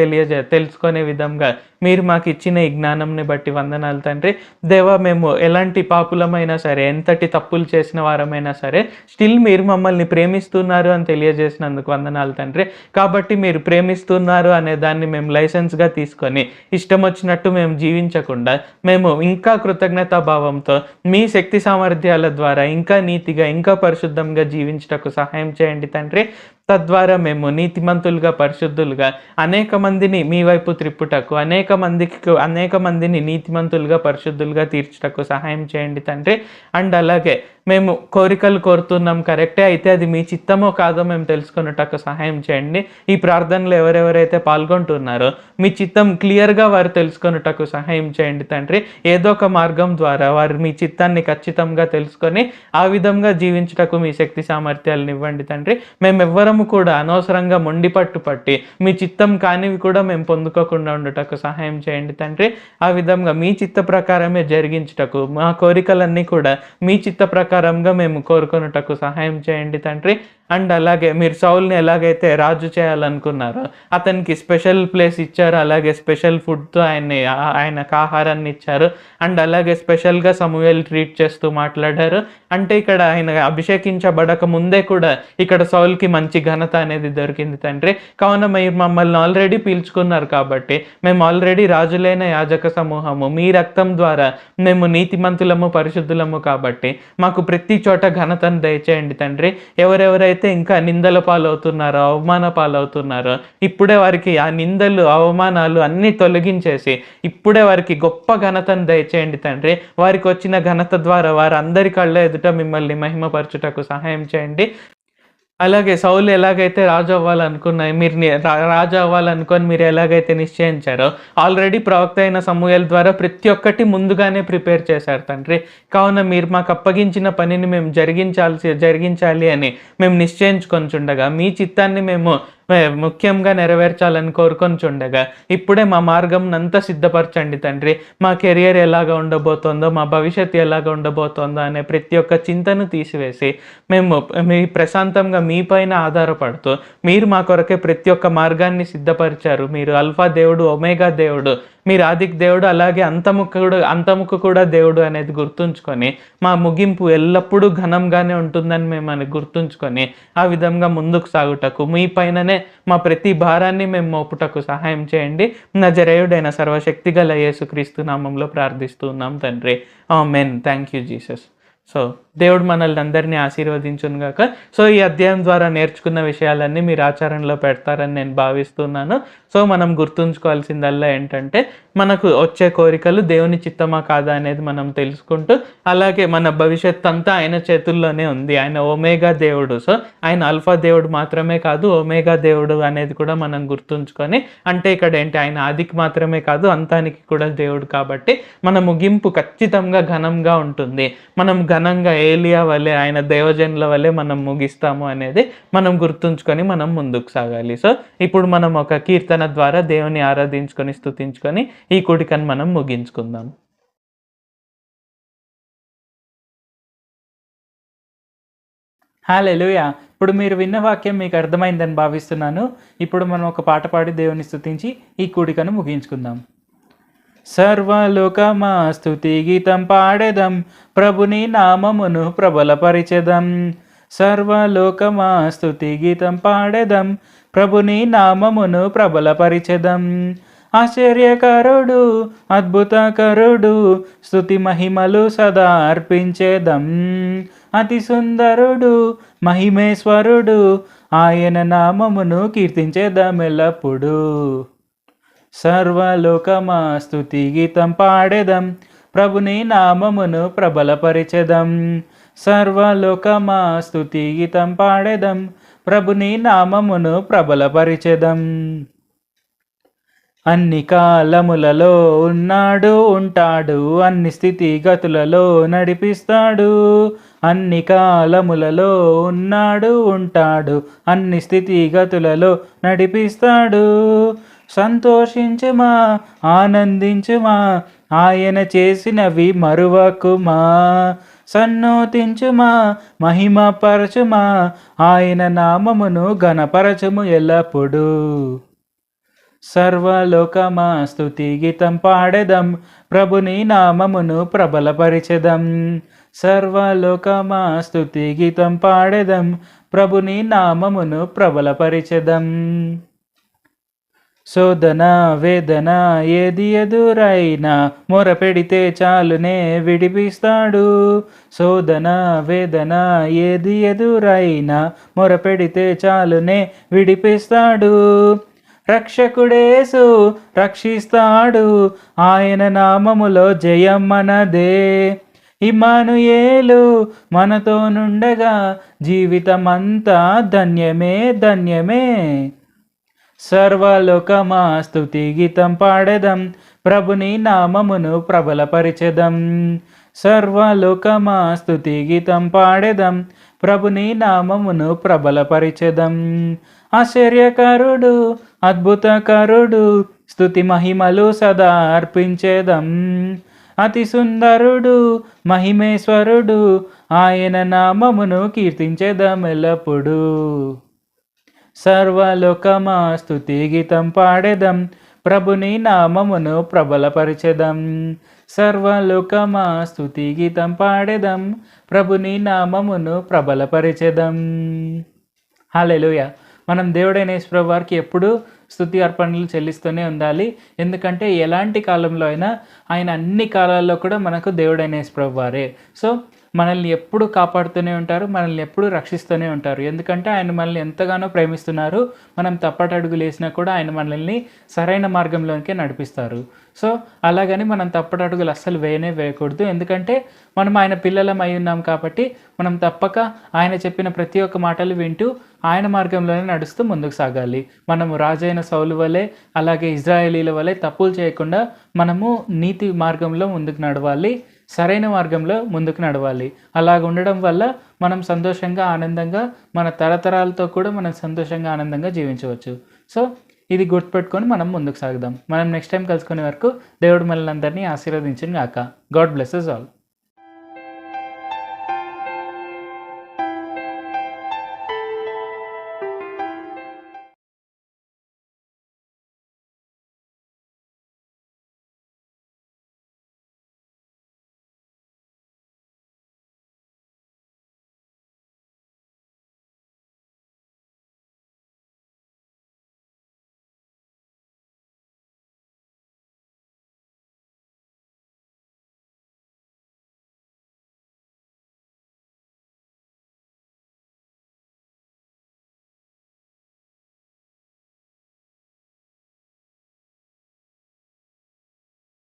B: తెలుసుకునే విధంగా మీరు మాకు ఇచ్చిన ఈ జ్ఞానంని బట్టి వందనాలు తండ్రి. దేవా, మేము ఎలాంటి పాపులమైనా సరే, ఎంతటి తప్పులు చేసిన వారమైనా సరే, స్టిల్ మీరు మమ్మల్ని ప్రేమిస్తున్నారు అని తెలియజేసినందుకు వందనాలు తండ్రి. కాబట్టి మీరు ప్రేమిస్తున్నారు అనే దాన్ని మేము లైసెన్స్గా తీసుకొని ఇష్టం వచ్చినట్టు మేము జీవించకుండా మేము ఇంకా కృతజ్ఞతాభావంతో మీ శక్తి సామర్థ్యాల ద్వారా ఇంకా నీతిగా, ఇంకా పరిశుద్ధంగా జీవించటకు సహాయం చేయండి తండ్రి. తద్వారా మేము నీతిమంతులుగా, పరిశుద్ధులుగా అనేక మందిని మీ వైపు త్రిప్పుటకు, అనేక మందిని నీతిమంతులుగా, పరిశుద్ధులుగా తీర్చుటకు సహాయం చేయండి తండ్రి. అండ్ అలాగే మేము కోరికలు కోరుతున్నాం కరెక్టే, అయితే అది మీ చిత్తమో కాదో మేము తెలుసుకున్నటకు సహాయం చేయండి. ఈ ప్రార్థనలు ఎవరెవరైతే పాల్గొంటున్నారో మీ చిత్తం క్లియర్గా వారు తెలుసుకున్నటకు సహాయం చేయండి తండ్రి. ఏదో ఒక మార్గం ద్వారా వారు మీ చిత్తాన్ని ఖచ్చితంగా తెలుసుకొని ఆ విధంగా జీవించుటకు మీ శక్తి సామర్థ్యాలను ఇవ్వండి తండ్రి. మేమెవ్వరము కూడా అనవసరంగా మొండి పట్టి మీ చిత్తం కానివి కూడా మేము పొందుకోకుండా ఉండటకు సహాయం చేయండి తండ్రి. ఆ విధంగా మీ చిత్త ప్రకారమే జరిగించుటకు, మా కోరికలన్నీ కూడా మీ చిత్త ప్రకారంగా మేము కోరుకున్నటకు సహాయం చేయండి తండ్రి. అండ్ అలాగే మీరు సౌల్ని ఎలాగైతే రాజు చేయాలనుకున్నారో అతనికి స్పెషల్ ప్లేస్ ఇచ్చారు, అలాగే స్పెషల్ ఫుడ్తో ఆయనకు ఆహారాన్ని ఇచ్చారు. అండ్ అలాగే స్పెషల్గా సమూయేలు ట్రీట్ చేస్తూ మాట్లాడారు. అంటే ఇక్కడ ఆయన అభిషేకించబడక ముందే కూడా ఇక్కడ సౌల్కి మంచి ఘనత అనేది దొరికింది తండ్రి. కావున మీరు మమ్మల్ని ఆల్రెడీ పీల్చుకున్నారు కాబట్టి మేము ఆల్రెడీ రాజులైన యాజక సమూహము, మీ రక్తం ద్వారా మేము నీతిమంతులము, పరిశుద్ధులము కాబట్టి మాకు ప్రతి చోట ఘనతను దయచేయండి తండ్రి. ఎవరెవరైతే ఇంకా నిందల పాలవుతున్నారో, అవమాన పాలవుతున్నారో, ఇప్పుడే వారికి ఆ నిందలు, అవమానాలు అన్నీ తొలగించేసి ఇప్పుడే వారికి గొప్ప ఘనతను దయచేయండి తండ్రి. వారికి వచ్చిన ఘనత ద్వారా వారు అందరి కళ్ళ ఎదుట మిమ్మల్ని మహిమపరచుటకు సహాయం చేయండి. అలాగే సౌలు ఎలాగైతే రాజు అవ్వాలనుకున్నాయి, రాజు అవ్వాలనుకొని మీరు ఎలాగైతే నిశ్చయించారో ఆల్రెడీ ప్రవక్త అయిన సమూయేలు ద్వారా ప్రతి ఒక్కటి ముందుగానే ప్రిపేర్ చేశారు తండ్రి. కావున మీరు మాకు అప్పగించిన పనిని మేము జరిగించాలి అని మేము నిశ్చయించుకొనిచుండగా, మీ చిత్తాన్ని మేము ముఖ్యంగా నెరవేర్చాలని కోరుకొనిచుండగా ఇప్పుడే మా మార్గం అంతా సిద్ధపరచండి తండ్రి. మా కెరియర్ ఎలాగ ఉండబోతోందో, మా భవిష్యత్తు ఎలాగ ఉండబోతోందో అనే ప్రతి ఒక్క చింతను తీసివేసి మేము మీ ప్రశాంతంగా మీ పైన ఆధారపడుతూ మీరు మా కొరకే ప్రతి ఒక్క మార్గాన్ని సిద్ధపరిచారు. మీరు అల్ఫా దేవుడు, ఒమేగా దేవుడు, మీరు ఆదికి దేవుడు, అలాగే అంతముకు కూడా దేవుడు అనేది గుర్తుంచుకొని మా ముగింపు ఎల్లప్పుడూ ఘనంగానే ఉంటుందని మేము అని గుర్తుంచుకొని ఆ విధంగా ముందుకు సాగుటకు, మీ పైననే మా ప్రతి భారాన్ని మేము మోపుటకు సహాయం చేయండి. నజరేయుడైన సర్వశక్తిగల యేసుక్రీస్తు నామంలో ప్రార్థిస్తున్నాం తండ్రి. ఆమేన్. Thank you Jesus. సో దేవుడు మనల్ని అందరినీ ఆశీర్వదించును గాక. సో ఈ అధ్యాయం ద్వారా నేర్చుకున్న విషయాలన్నీ మీరు ఆచరణలో పెడతారని నేను భావిస్తున్నాను. సో మనం గుర్తుంచుకోవాల్సిందల్లా ఏంటంటే, మనకు వచ్చే కోరికలు దేవుని చిత్తమా కాదా అనేది మనం తెలుసుకుంటూ, అలాగే మన భవిష్యత్ అంతా ఆయన చేతుల్లోనే ఉంది. ఆయన ఒమేగా దేవుడు. సో ఆయన ఆల్ఫా దేవుడు మాత్రమే కాదు, ఒమేగా దేవుడు అనేది కూడా మనం గుర్తుంచుకొని, అంటే ఇక్కడ ఏంటి, ఆయన ఆదికి మాత్రమే కాదు అంతానికి కూడా దేవుడు కాబట్టి మన ముగింపు ఖచ్చితంగా ఘనంగా ఉంటుంది. మనం ఘనంగా ఏలియా వలె, ఆయన దైవజనుల వలె మనం ముగిస్తాము అనేది మనం గుర్తుంచుకొని మనం ముందుకు సాగాలి. సో ఇప్పుడు మనం ఒక కీర్తన ద్వారా దేవుని ఆరాధించుకొని స్తుతించుకొని ఈ కూడికను మనం ముగించుకుందాం.
A: హల్లెలూయా. ఇప్పుడు మీరు విన్న వాక్యం మీకు అర్థమైందని భావిస్తున్నాను. ఇప్పుడు మనం ఒక పాట పాడి దేవుని స్తుతించి ఈ కూడికను ముగించుకుందాం. సర్వలోకమా స్తుతి గీతం పాడెదం, ప్రభుని నామమును ప్రబలపరిచెదం. సర్వలోకమా స్తుతి గీతం పాడెదం, ప్రభుని నామమును ప్రబలపరిచెదం. ఆశ్చర్యకరుడు అద్భుతకరుడు, స్తుతి మహిమలు సదా అర్పించేదం. అతి సుందరుడు మహిమేశ్వరుడు, ఆయన నామమును కీర్తించేదం ఎల్లప్పుడు. సర్వలోకమా స్తుతి గీతం పాడెదం, ప్రభుని నామమును ప్రబలపరిచెదం. సర్వలోకమా స్తుతి గీతం పాడెదం, ప్రభుని నామమును ప్రబలపరిచెదం. అన్ని కాలములలో ఉన్నాడు ఉంటాడు, అన్ని స్థితిగతులలో నడిపిస్తాడు. అన్ని కాలములలో ఉన్నాడు ఉంటాడు, అన్ని స్థితిగతులలో నడిపిస్తాడు. సంతోషించుమా ఆనందించుమా, ఆయన చేసినవి మరువకుమా. సన్నోతించుమా మహిమపరచుమా, ఆయన నామమును ఘనపరచుము ఎల్లప్పుడు. సర్వలోకమా స్తుతి గీతం పాడెదం, ప్రభుని నామమును ప్రబలపరిచెదం. సర్వలోకమా స్తుతి గీతం పాడెదం, ప్రభుని నామమును ప్రబలపరిచెదం. శోధన వేదన ఏది ఎదురైనా మొరపెడితే చాలునే విడిపిస్తాడు. శోధన వేదన ఏది ఎదురైనా మొరపెడితే చాలునే విడిపిస్తాడు. రక్షకుడేసు రక్షిస్తాడు, ఆయన నామములో జయం మనదే. ఇమ్మానుయేలు మనతో నుండగా జీవితమంతా ధన్యమే ధన్యమే. సర్వలోకమా స్తుతి గీతం పాడెదం, ప్రభుని నామమును ప్రబలపరిచెదం. సర్వలోకమా స్తుతి గీతం పాడెదం, ప్రభుని నామమును ప్రబలపరిచెదం. ఆశ్చర్యకరుడు అద్భుతకరుడు, స్తుతి మహిమలు సదా అర్పించేదం. అతి సుందరుడు మహిమేశ్వరుడు, ఆయన నామమును కీర్తించేదం ఎల్లప్పుడు. సర్వలోకమా స్తుతి గీతం పాడెదం, ప్రభుని నామమును ప్రబలపరిచెదం. సర్వలోకమా స్తుతి గీతం పాడెదం, ప్రభుని నామమును ప్రబలపరిచెదం. హల్లెలూయా. మనం దేవుడైన యేసు ప్రభువు వారికి ఎప్పుడూ స్తుతి అర్పణలు చెల్లిస్తూనే ఉండాలి. ఎందుకంటే ఎలాంటి కాలంలో అయినా ఆయన అన్ని కాలాల్లో కూడా మనకు దేవుడైన యేసు ప్రభువు వారే. సో మనల్ని ఎప్పుడు కాపాడుతూనే ఉంటారు, మనల్ని ఎప్పుడు రక్షిస్తూనే ఉంటారు. ఎందుకంటే ఆయన మనల్ని ఎంతగానో ప్రేమిస్తున్నారు. మనం తప్పటడుగులు వేసినా కూడా ఆయన మనల్ని సరైన మార్గంలోనికే నడిపిస్తారు. సో అలాగని మనం తప్పటడుగులు అస్సలు వేయకూడదు. ఎందుకంటే మనం ఆయన పిల్లలం అయి ఉన్నాం కాబట్టి మనం తప్పక ఆయన చెప్పిన ప్రతి ఒక్క మాటలు వింటూ ఆయన మార్గంలోనే నడుస్తూ ముందుకు సాగాలి. మనము రాజైన సౌలు వలె, అలాగే ఇజ్రాయేలీల వలె తప్పులు చేయకుండా మనము నీతి మార్గంలో ముందుకు నడవాలి, సరైన మార్గంలో ముందుకు నడవాలి. అలాగ ఉండడం వల్ల మనం సంతోషంగా ఆనందంగా మన తరతరాలతో కూడా మనం సంతోషంగా ఆనందంగా జీవించవచ్చు. సో ఇది గుర్తుపెట్టుకొని మనం ముందుకు సాగుదాం. మనం నెక్స్ట్ టైం కలుసుకునే వరకు దేవుడు మనల్ని అందరినీ ఆశీర్వదించును గాక. God blesses all.